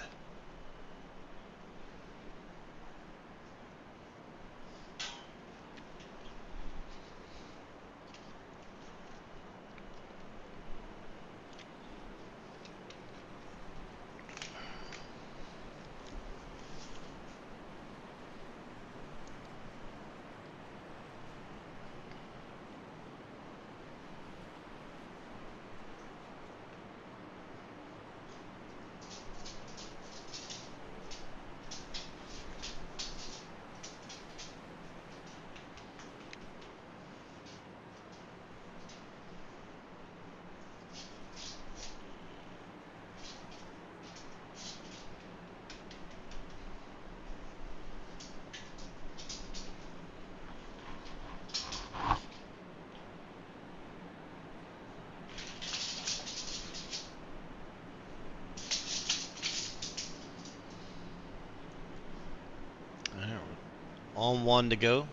On 1 to go.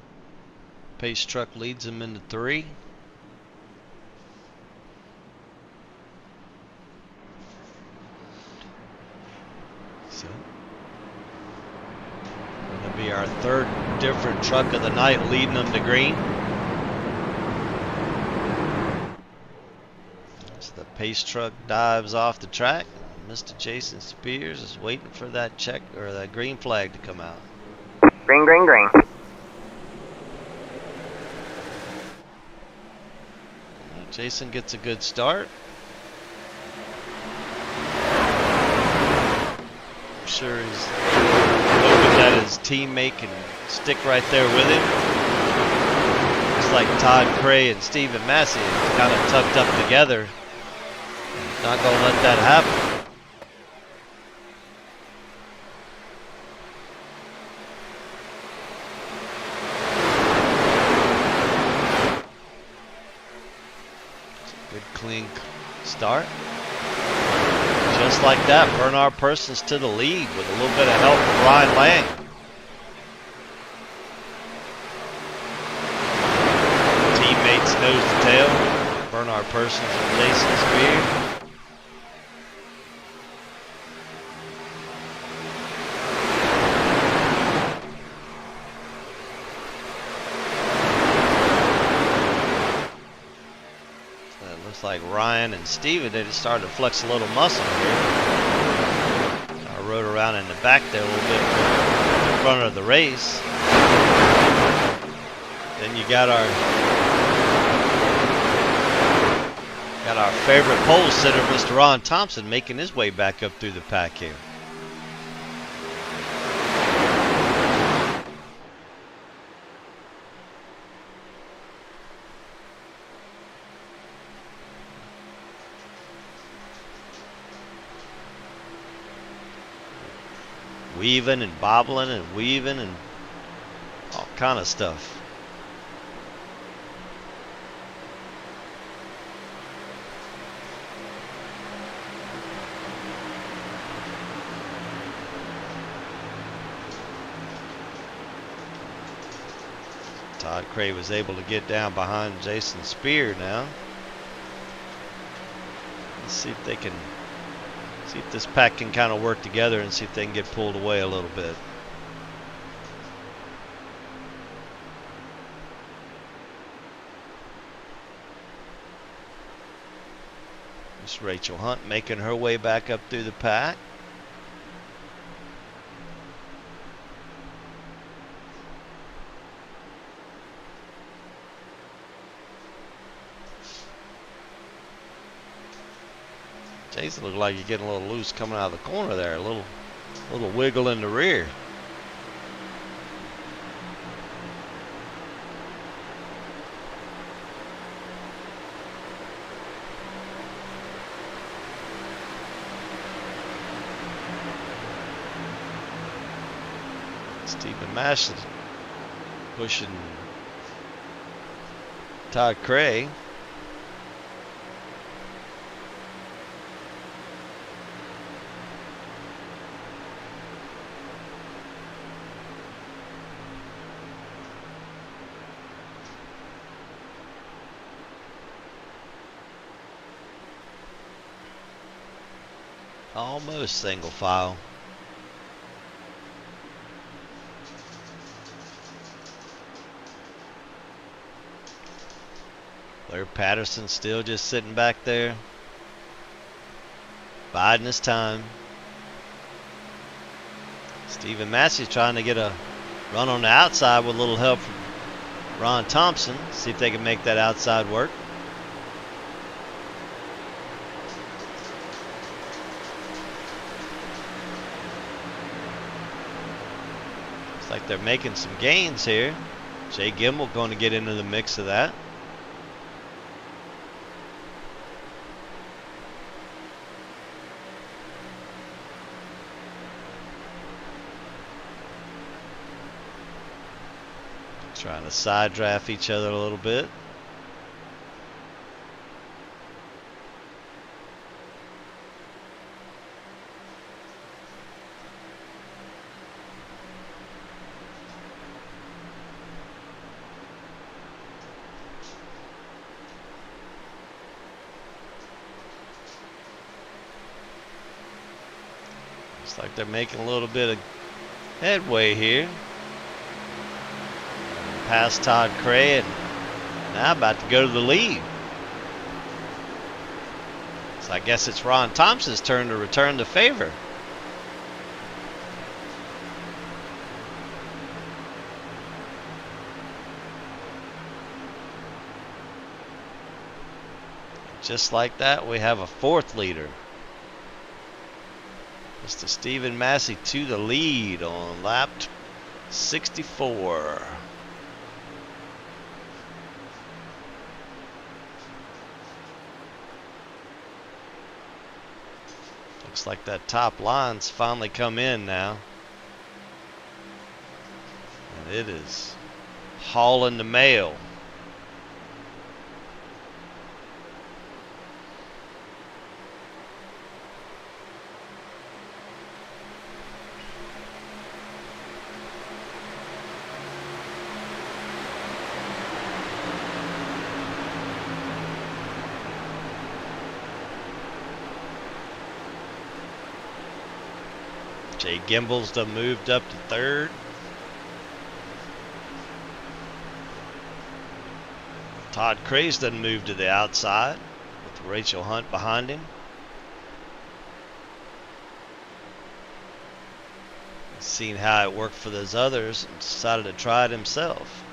Pace truck leads him into 3. So, going to be our 3rd different truck of the night leading them to green. So the pace truck dives off the track. Mr. Jason Spears is waiting for that check or that green flag to come out. Green, green, green. Jason gets a good start. I'm sure he's hoping that his teammate can stick right there with him. Looks like Todd Cray and Stephen Massey kind of tucked up together. Not going to let that happen. Clean start. Just like that, Bernard Persons to the lead with a little bit of help from Ryan Lang. Teammates nose to tail. Bernard Persons and Jason Spears. Like Ryan and Steven, they just started to flex a little muscle here. I rode around in the back there a little bit in front of the race. Then you got our favorite pole sitter, Mr. Ron Thompson, making his way back up through the pack here. Weaving and bobbling and weaving and all kind of stuff. Todd Cray was able to get down behind Jason Spear now. Let's see if they can see if this pack can kind of work together and see if they can get pulled away a little bit. Miss Rachel Hunt making her way back up through the pack. Chase looked like you're getting a little loose coming out of the corner there. A little wiggle in the rear. Stephen Mash pushing Todd Cray. Almost single file. Blair Patterson still just sitting back there, biding his time. Stephen Massey's trying to get a run on the outside with a little help from Ron Thompson. See if they can make that outside work. Looks like they're making some gains here. Jay Gimbel going to get into the mix of that. Trying to side draft each other a little bit. Looks like they're making a little bit of headway here. Past Todd Cray and now about to go to the lead. So I guess it's Ron Thompson's turn to return the favor. Just like that, we have a fourth leader. Mr. Stephen Massey to the lead on lap 64. Looks like that top line's finally come in now. And it is hauling the mail. Jay Gimbel's done moved up to third. Todd Cray's done moved to the outside with Rachel Hunt behind him. Seen how it worked for those others and decided to try it himself.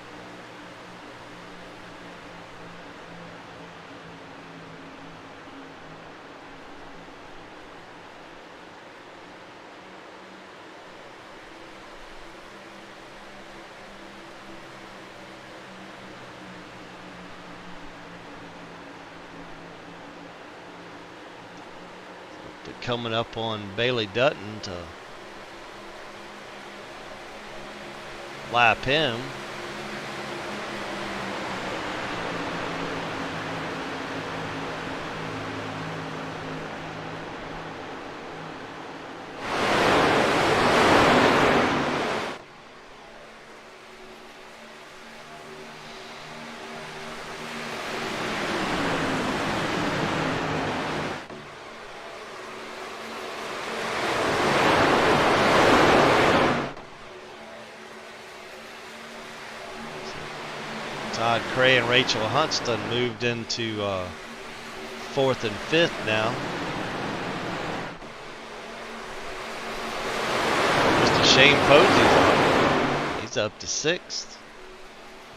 Coming up on Bailey Dutton to lap him. Todd Cray and Rachel Hunt's done moved into fourth and fifth now. Mr. Shane Posey's he's up to sixth.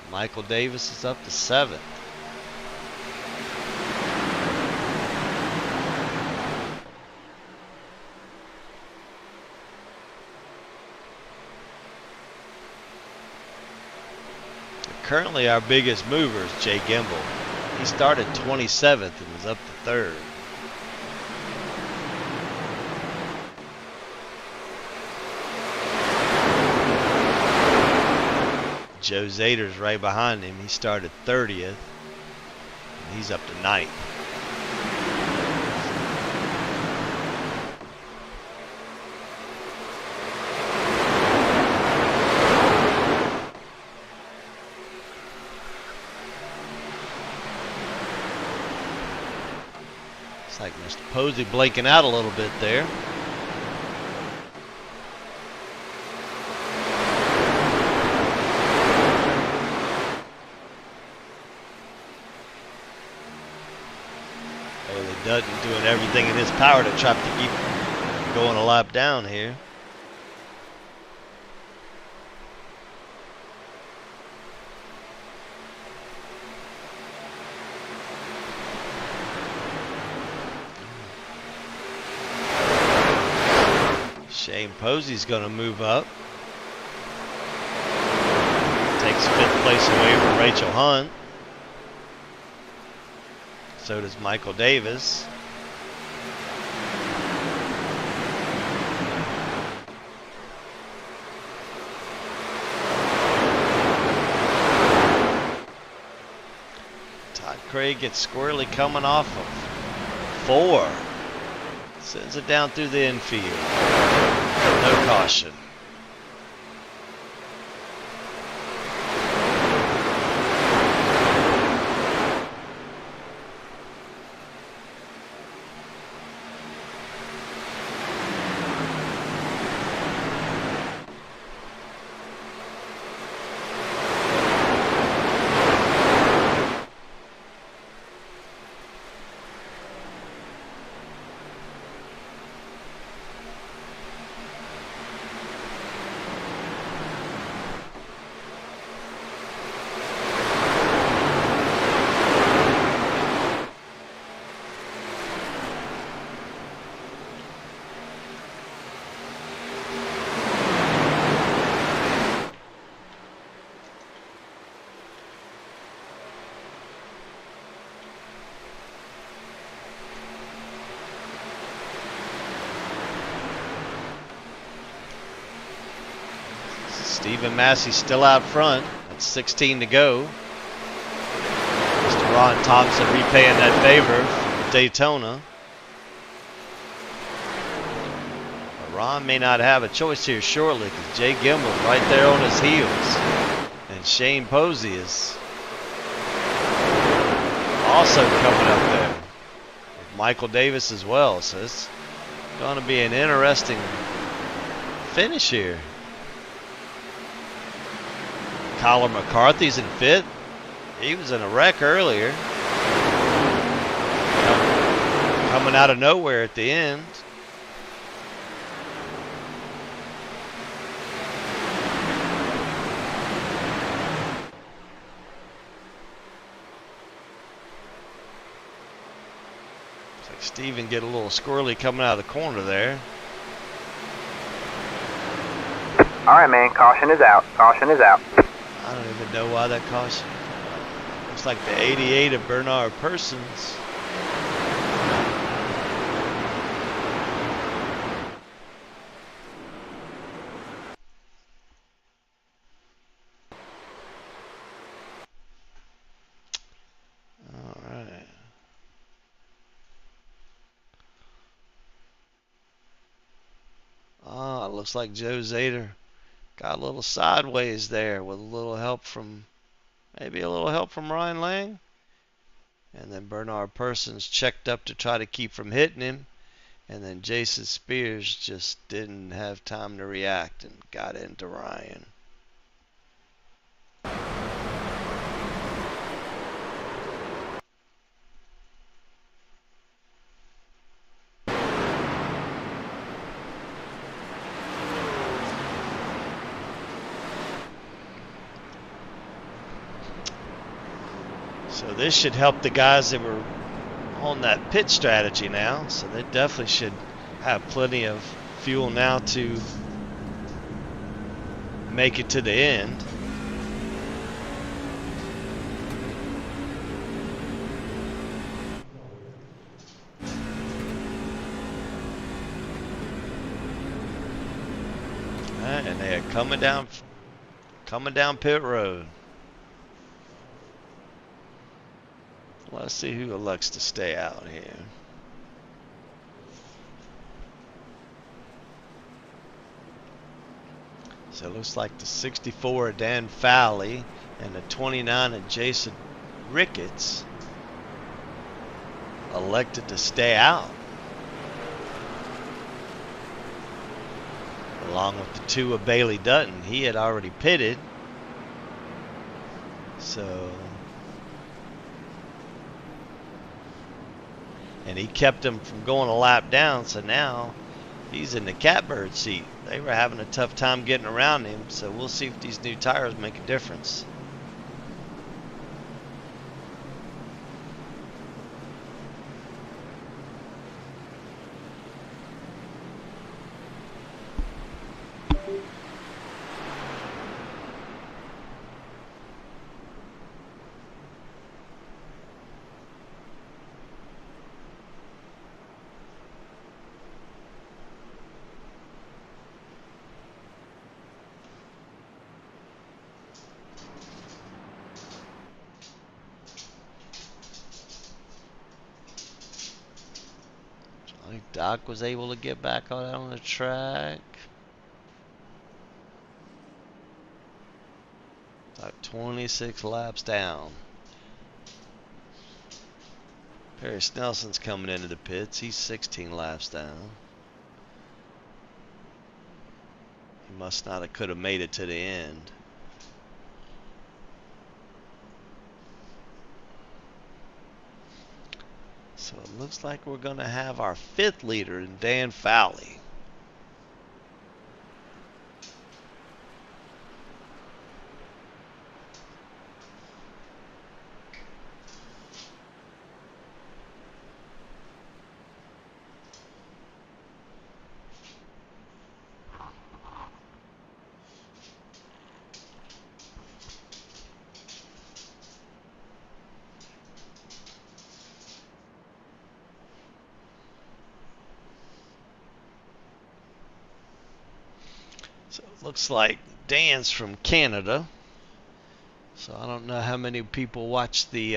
And Michael Davis is up to seventh. currently our biggest mover is Jay Gimbel. He started 27th and was up to 3rd. Joe Zader's right behind him. He started 30th, and he's up to 9th. It's like Mr. Posey blinking out a little bit there. Dutton doing everything in his power to try to keep going a lap down here. Shane Posey's going to move up. Takes 5th place away from Rachel Hunt. So does Michael Davis. Todd Craig gets squarely coming off of 4. Sends it down through the infield. No caution. Stephen Massey still out front. That's 16 to go. Mr. Ron Thompson repaying that favor from Daytona. But Ron may not have a choice here shortly because Jay Gimbel's right there on his heels. And Shane Posey is also coming up there. With Michael Davis as well. So it's going to be an interesting finish here. Colin McCarthy's in 5th. He was in a wreck earlier. Coming out of nowhere at the end. Looks like Steven get a little squirrely coming out of the corner there. All right, man. Caution is out. Caution is out. I don't even know why that caution. Looks like the 88 of Bernard Persons. All right. Ah, it looks like Joe Zader got a little sideways there with a little help from, maybe a little help from Ryan Lang. And then Bernard Persons checked up to try to keep from hitting him. And then Jason Spears just didn't have time to react and got into Ryan. So this should help the guys that were on that pit strategy now. So they definitely should have plenty of fuel now to make it to the end. Alright, and they are coming down pit road. Let's see who elects to stay out here. So it looks like the 64 of Dan Fowley and the 29 of Jason Ricketts elected to stay out, along with the 2 of Bailey Dutton. He had already pitted, so, and he kept him from going a lap down, so now he's in the catbird seat. They were having a tough time getting around him, so we'll see if these new tires make a difference. Doc was able to get back out on the track. Doc 26 laps down. Perry Snelson's coming into the pits. He's 16 laps down. He must not have could have made it to the end. So it looks like we're going to have our 5th leader in Dan Fowley. So it looks like Dan's from Canada. So I don't know how many people watched the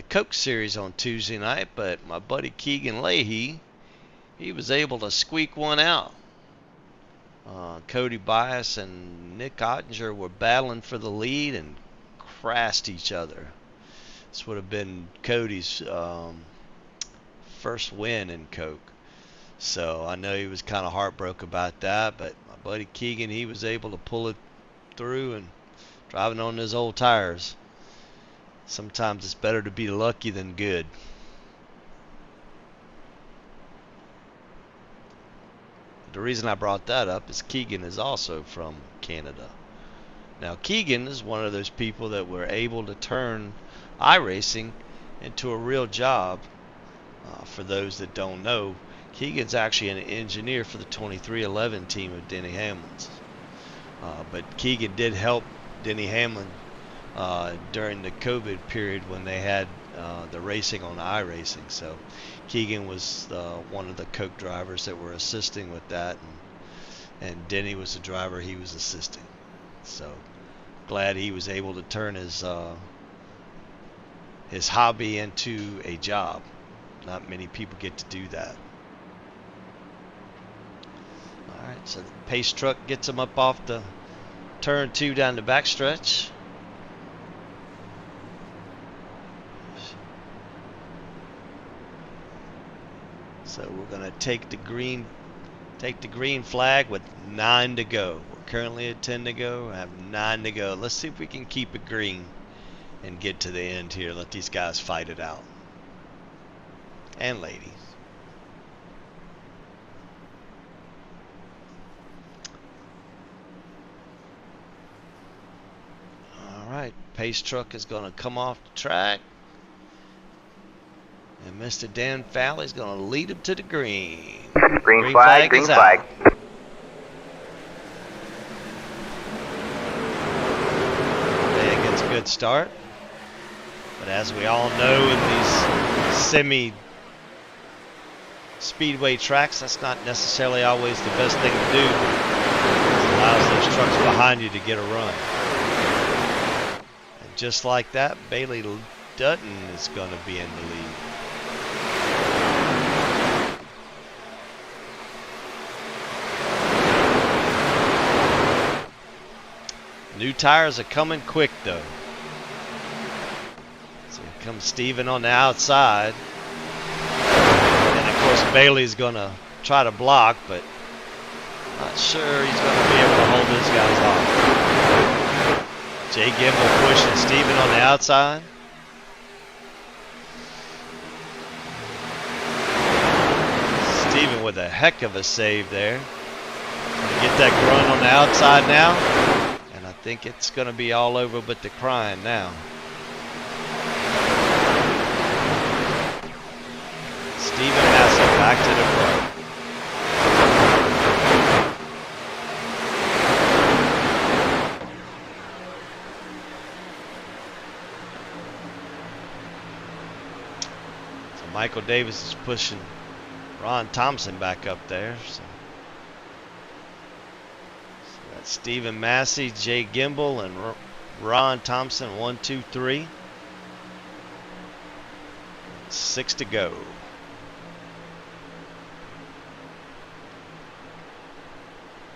Coke Series on Tuesday night, but my buddy Keegan Leahy, he was able to squeak one out. Cody Bias and Nick Ottinger were battling for the lead and crashed each other. This would have been Cody's first win in Coke. So I know he was kind of heartbroken about that, but my buddy Keegan, he was able to pull it through and driving on his old tires. Sometimes it's better to be lucky than good. The reason I brought that up is Keegan is also from Canada. Now Keegan is one of those people that were able to turn iRacing into a real job. For those that don't know, Keegan's actually an engineer for the 2311 team of Denny Hamlin's. But Keegan did help Denny Hamlin during the COVID period when they had the racing on iRacing. So Keegan was one of the Coke drivers that were assisting with that, and Denny was the driver he was assisting. So glad he was able to turn his hobby into a job. Not many people get to do that. Alright, so the pace truck gets him up off the turn 2 down the backstretch. So we're going to take the green flag with 9 to go. We're currently at 10 to go. I have 9 to go. Let's see if we can keep it green and get to the end here. Let these guys fight it out. And ladies. Alright, pace truck is going to come off the track. And Mr. Dan Fowley is going to lead him to the green. Green flag, green flag. Dan gets a good start. But as we all know, in these semi-speedway tracks, that's not necessarily always the best thing to do. those trucks behind you to get a run. And just like that, Bailey Dutton is going to be in the lead. New tires are coming quick though. So here comes Steven on the outside. And of course Bailey's going to try to block, but not sure he's going to be able to hold those guys off. Jay Gimbel pushing Steven on the outside. Steven with a heck of a save there. Gonna get that grunt on the outside now. And I think it's going to be all over but the crying now. Steven Massey back to the front. Michael Davis is pushing Ron Thompson back up there. So that's Steven Massey, Jay Gimbel, and Ron Thompson. 1, 2, 3. 6 to go.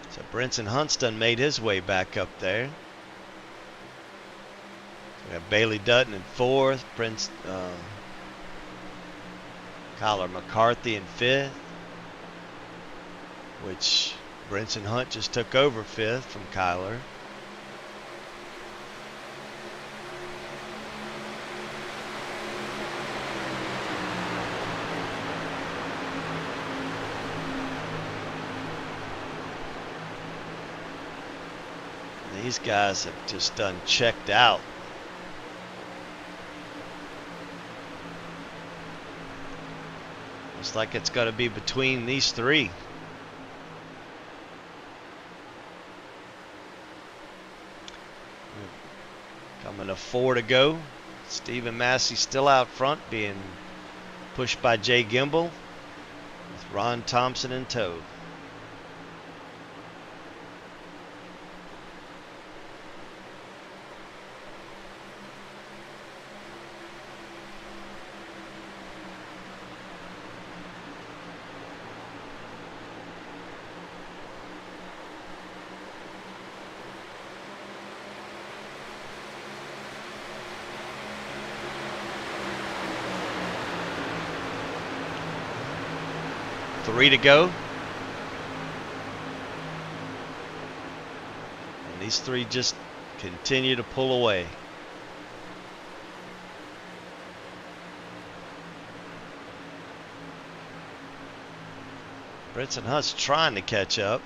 So Brenton Hunston made his way back up there. We have Bailey Dutton in 4th. Kyler McCarthy in 5th, which Brenton Hunt just took over 5th from Kyler. These guys have just done checked out. Looks like it's going to be between these three. Coming to 4 to go. Steven Massey still out front, being pushed by Jay Gimbel, with Ron Thompson in tow. Three to go. And these three just continue to pull away. Brenton Hunt's trying to catch up.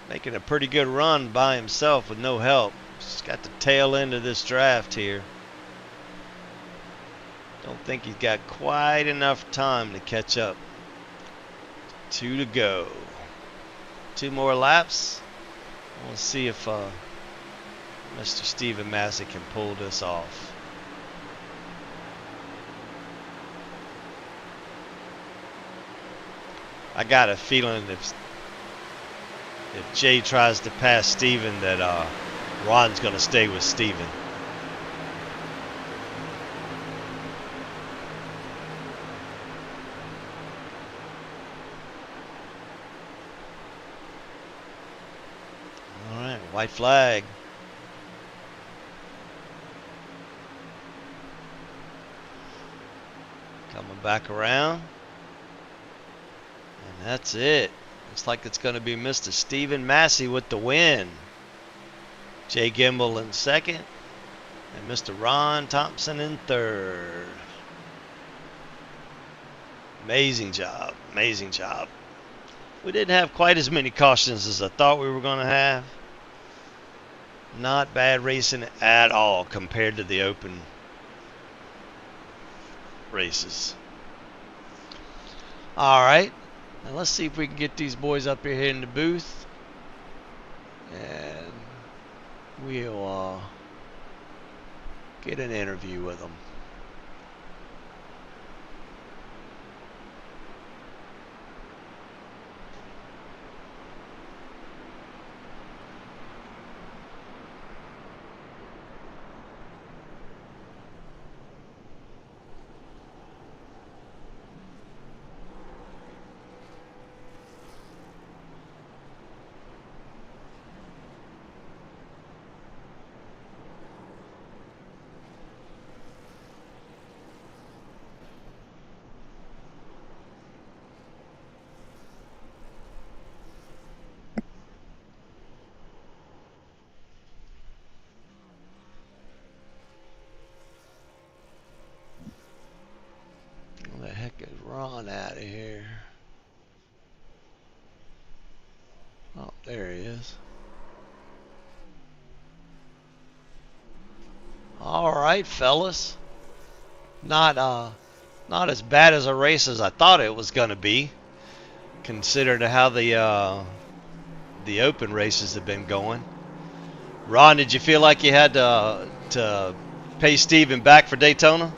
Making a pretty good run by himself with no help. He's got the tail end of this draft here. Don't think he's got quite enough time to catch up. 2 to go. 2 more laps. We'll see if Mr. Steven Massey can pull this off. I got a feeling if Jay tries to pass Steven that Ron's going to stay with Steven. White flag. Coming back around. And that's it. Looks like it's going to be Mr. Steven Massey with the win. Jay Gimbel in 2nd. And Mr. Ron Thompson in 3rd. Amazing job. Amazing job. We didn't have quite as many cautions as I thought we were going to have. Not bad racing at all compared to the open races. All right. Now let's see if we can get these boys up here in the booth. And we'll get an interview with them. All right, fellas. Not not as bad as a race as I thought it was gonna be, considering how the open races have been going. Ron, did you feel like you had to pay Steven back for Daytona?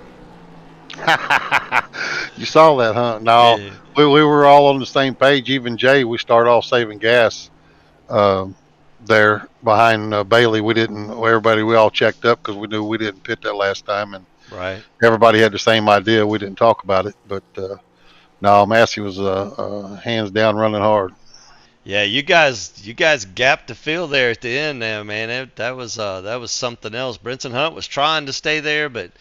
You saw that, huh? No, Yeah. we were all on the same page. Even Jay, we started off saving gas um, there behind Bailey. We didn't. Everybody, we all checked up because we knew we didn't pit that last time, and Right. everybody had the same idea. We didn't talk about it, but no, Massey was hands down running hard. Yeah, you guys gapped the field there at the end there, man. That was something else. Brinson Hunt was trying to stay there, but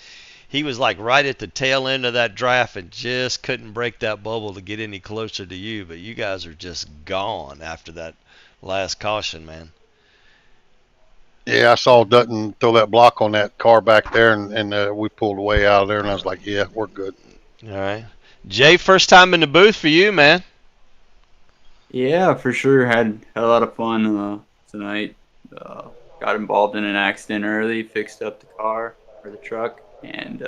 he was like right at the tail end of that draft and just couldn't break that bubble to get any closer to you. But you guys are just gone after that last caution, man. Yeah, I saw Dutton throw that block on that car back there, and we pulled away out of there, and I was like, yeah, we're good. All right, Jay, first time in the booth for you, man. Yeah, for sure. Had a lot of fun tonight. Got involved in an accident early, fixed up the car or the truck, and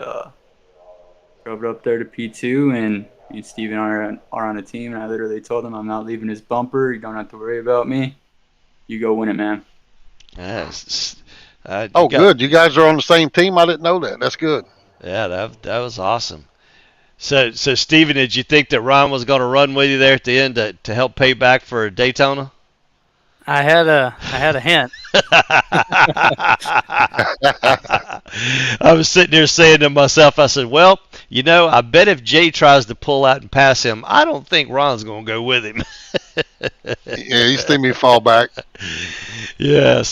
drove it up there to P2. And me and Steven are on a team. And I literally told him I'm not leaving his bumper. You don't have to worry about me. You go win it, man. Yes. Oh, good. You guys are on the same team. I didn't know that. That's good. Yeah, that was awesome. So Steven, did you think that Ron was going to run with you there at the end to help pay back for Daytona? I had a hint. I was sitting there saying to myself, I said, well, I bet if Jay tries to pull out and pass him, I don't think Ron's going to go with him. Yeah, you see me fall back. Yeah,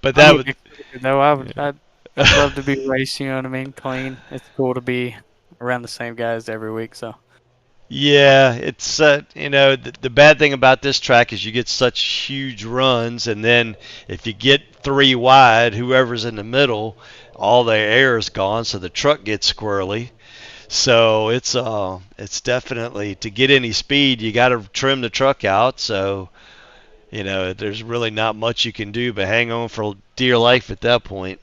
but that would. No, I'd love to be racing. You know what I mean? Clean. It's cool to be around the same guys every week. So. Yeah, it's the bad thing about this track is you get such huge runs, and then if you get three wide, whoever's in the middle, all the air is gone, so the truck gets squirrely. So it's definitely, to get any speed, you got to trim the truck out. So there's really not much you can do but hang on for dear life at that point.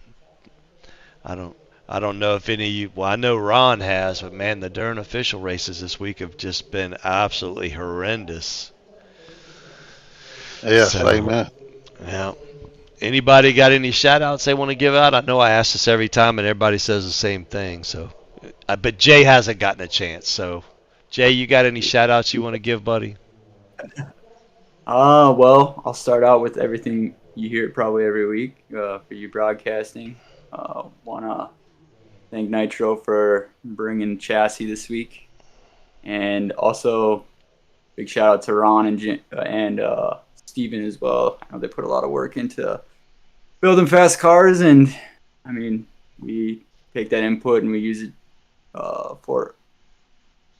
I don't know if any of you, well, I know Ron has, but man, the darn official races this week have just been absolutely horrendous. Yes, amen. Yeah. Anybody got any shout outs they want to give out? I know I ask this every time and everybody says the same thing. So, but Jay hasn't gotten a chance. So, Jay, you got any shout outs you want to give, buddy? Well, I'll start out with everything you hear probably every week for you broadcasting. Want to thank Nitro for bringing chassis this week, and also big shout out to Ron and Steven as well. I know they put a lot of work into building fast cars, and I mean, we take that input and we use it for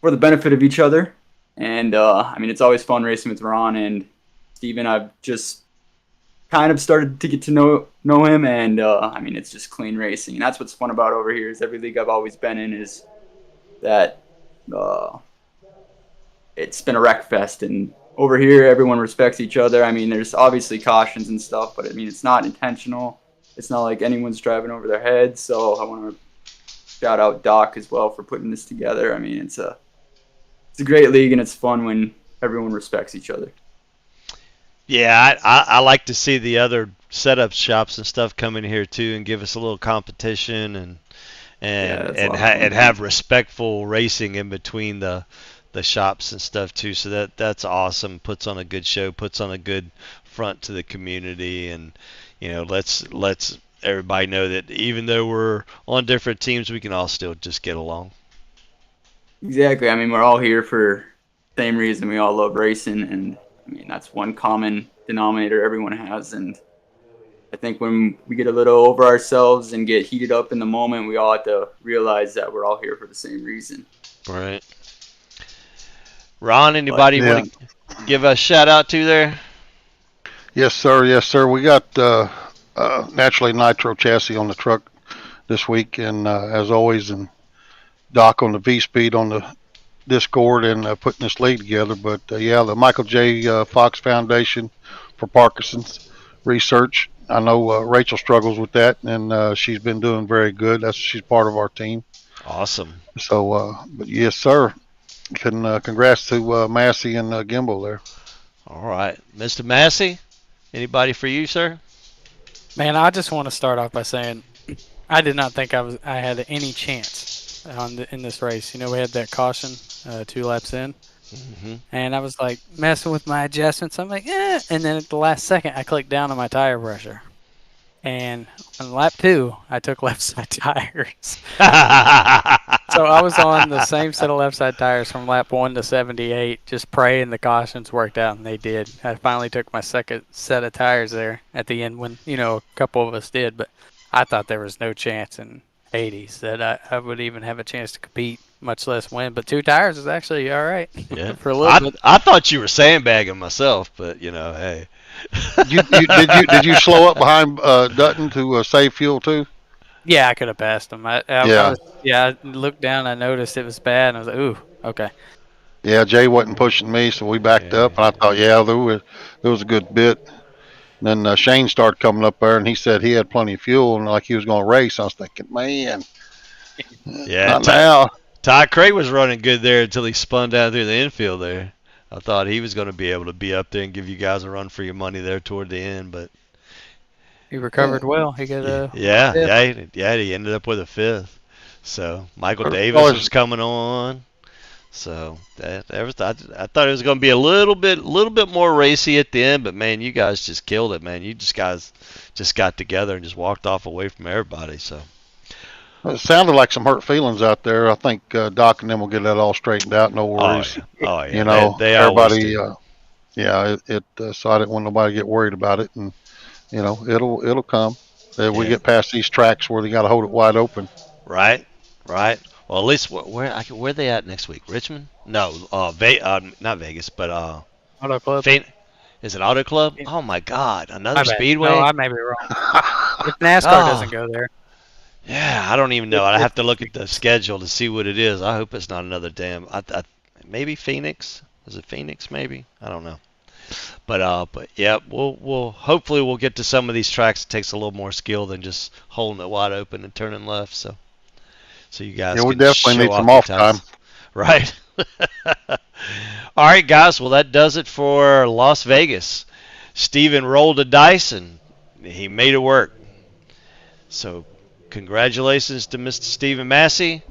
the benefit of each other. And I mean, it's always fun racing with Ron and Steven. I've just kind of started to get to know him, and I mean, it's just clean racing, and that's what's fun about over here. Is every league I've always been in is that it's been a wreck fest, and over here everyone respects each other. I mean, there's obviously cautions and stuff, but I mean, it's not intentional. It's not like anyone's driving over their heads. So I want to shout out Doc as well for putting this together. I mean, it's a great league, and it's fun when everyone respects each other. Yeah, I like to see the other setup shops and stuff come in here too and give us a little competition and have respectful racing in between the shops and stuff too. So that's awesome. Puts on a good show, puts on a good front to the community, and lets everybody know that even though we're on different teams, we can all still just get along. Exactly. I mean, we're all here for the same reason. We all love racing, and I mean, that's one common denominator everyone has. And I think when we get a little over ourselves and get heated up in the moment, we all have to realize that we're all here for the same reason. Right. Ron, anybody want to give a shout out to there? Yes, sir. Yes, sir. We got naturally Nitro chassis on the truck this week, and as always, and Doc on the V-Speed on the Discord and putting this league together. But the Michael J. Fox Foundation for Parkinson's Research I know Rachel struggles with that, and she's been doing very good. She's part of our team. Awesome. So, but yes, sir. Congrats to Massey and Gimbal there. All right, Mr. Massey, anybody for you, sir? Man, I just want to start off by saying I did not think I had any chance in this race. You know, we had that caution 2 laps in, and I was like messing with my adjustments. I'm like, and then at the last second, I clicked down on my tire pressure, and on lap 2, I took left side tires. So I was on the same set of left side tires from lap 1 to 78, just praying the cautions worked out, and they did. I finally took my second set of tires there at the end when, a couple of us did, but I thought there was no chance in 80s that I would even have a chance to compete, much less win. But 2 tires is actually all right for a little bit. I thought you were sandbagging myself, but, hey. Did you slow up behind Dutton to save fuel too? Yeah, I could have passed him. I looked down, I noticed it was bad, and I was like, ooh, okay. Yeah, Jay wasn't pushing me, so we backed up, and I thought, there was a good bit. And then Shane started coming up there, and he said he had plenty of fuel, and like he was going to race. I was thinking, man, not now. Ty Craig was running good there until he spun down through the infield there. I thought he was going to be able to be up there and give you guys a run for your money there toward the end, but he recovered well. He got a he ended up with a 5th. So Michael Davis was coming on. So I thought it was going to be a little bit more racy at the end, but man, you guys just killed it, man. You guys just got together and just walked off away from everybody. So it sounded like some hurt feelings out there. I think Doc and them will get that all straightened out. No worries. Oh yeah. They everybody. So I didn't want nobody to get worried about it, and it'll come. We get past these tracks where they got to hold it wide open. Right. Well, at least where are they at next week? Richmond? No, not Vegas, but Auto Club. Is it Auto Club? Oh my God, another speedway? No, I may be wrong. If NASCAR doesn't go there. Yeah, I don't even know. I have to look at the schedule to see what it is. I hope it's not another damn. Maybe Phoenix. Is it Phoenix? Maybe I don't know. But yeah, we'll hopefully get to some of these tracks. It takes a little more skill than just holding it wide open and turning left. So you guys. Yeah, we definitely need some off time. Right. All right, guys. Well, that does it for Las Vegas. Steven rolled a dice and he made it work. So congratulations to Mr. Steven Massey.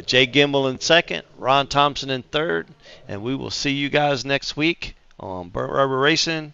Jay Gimbel in 2nd, Ron Thompson in 3rd, and we will see you guys next week on Burnt Rubber Racing.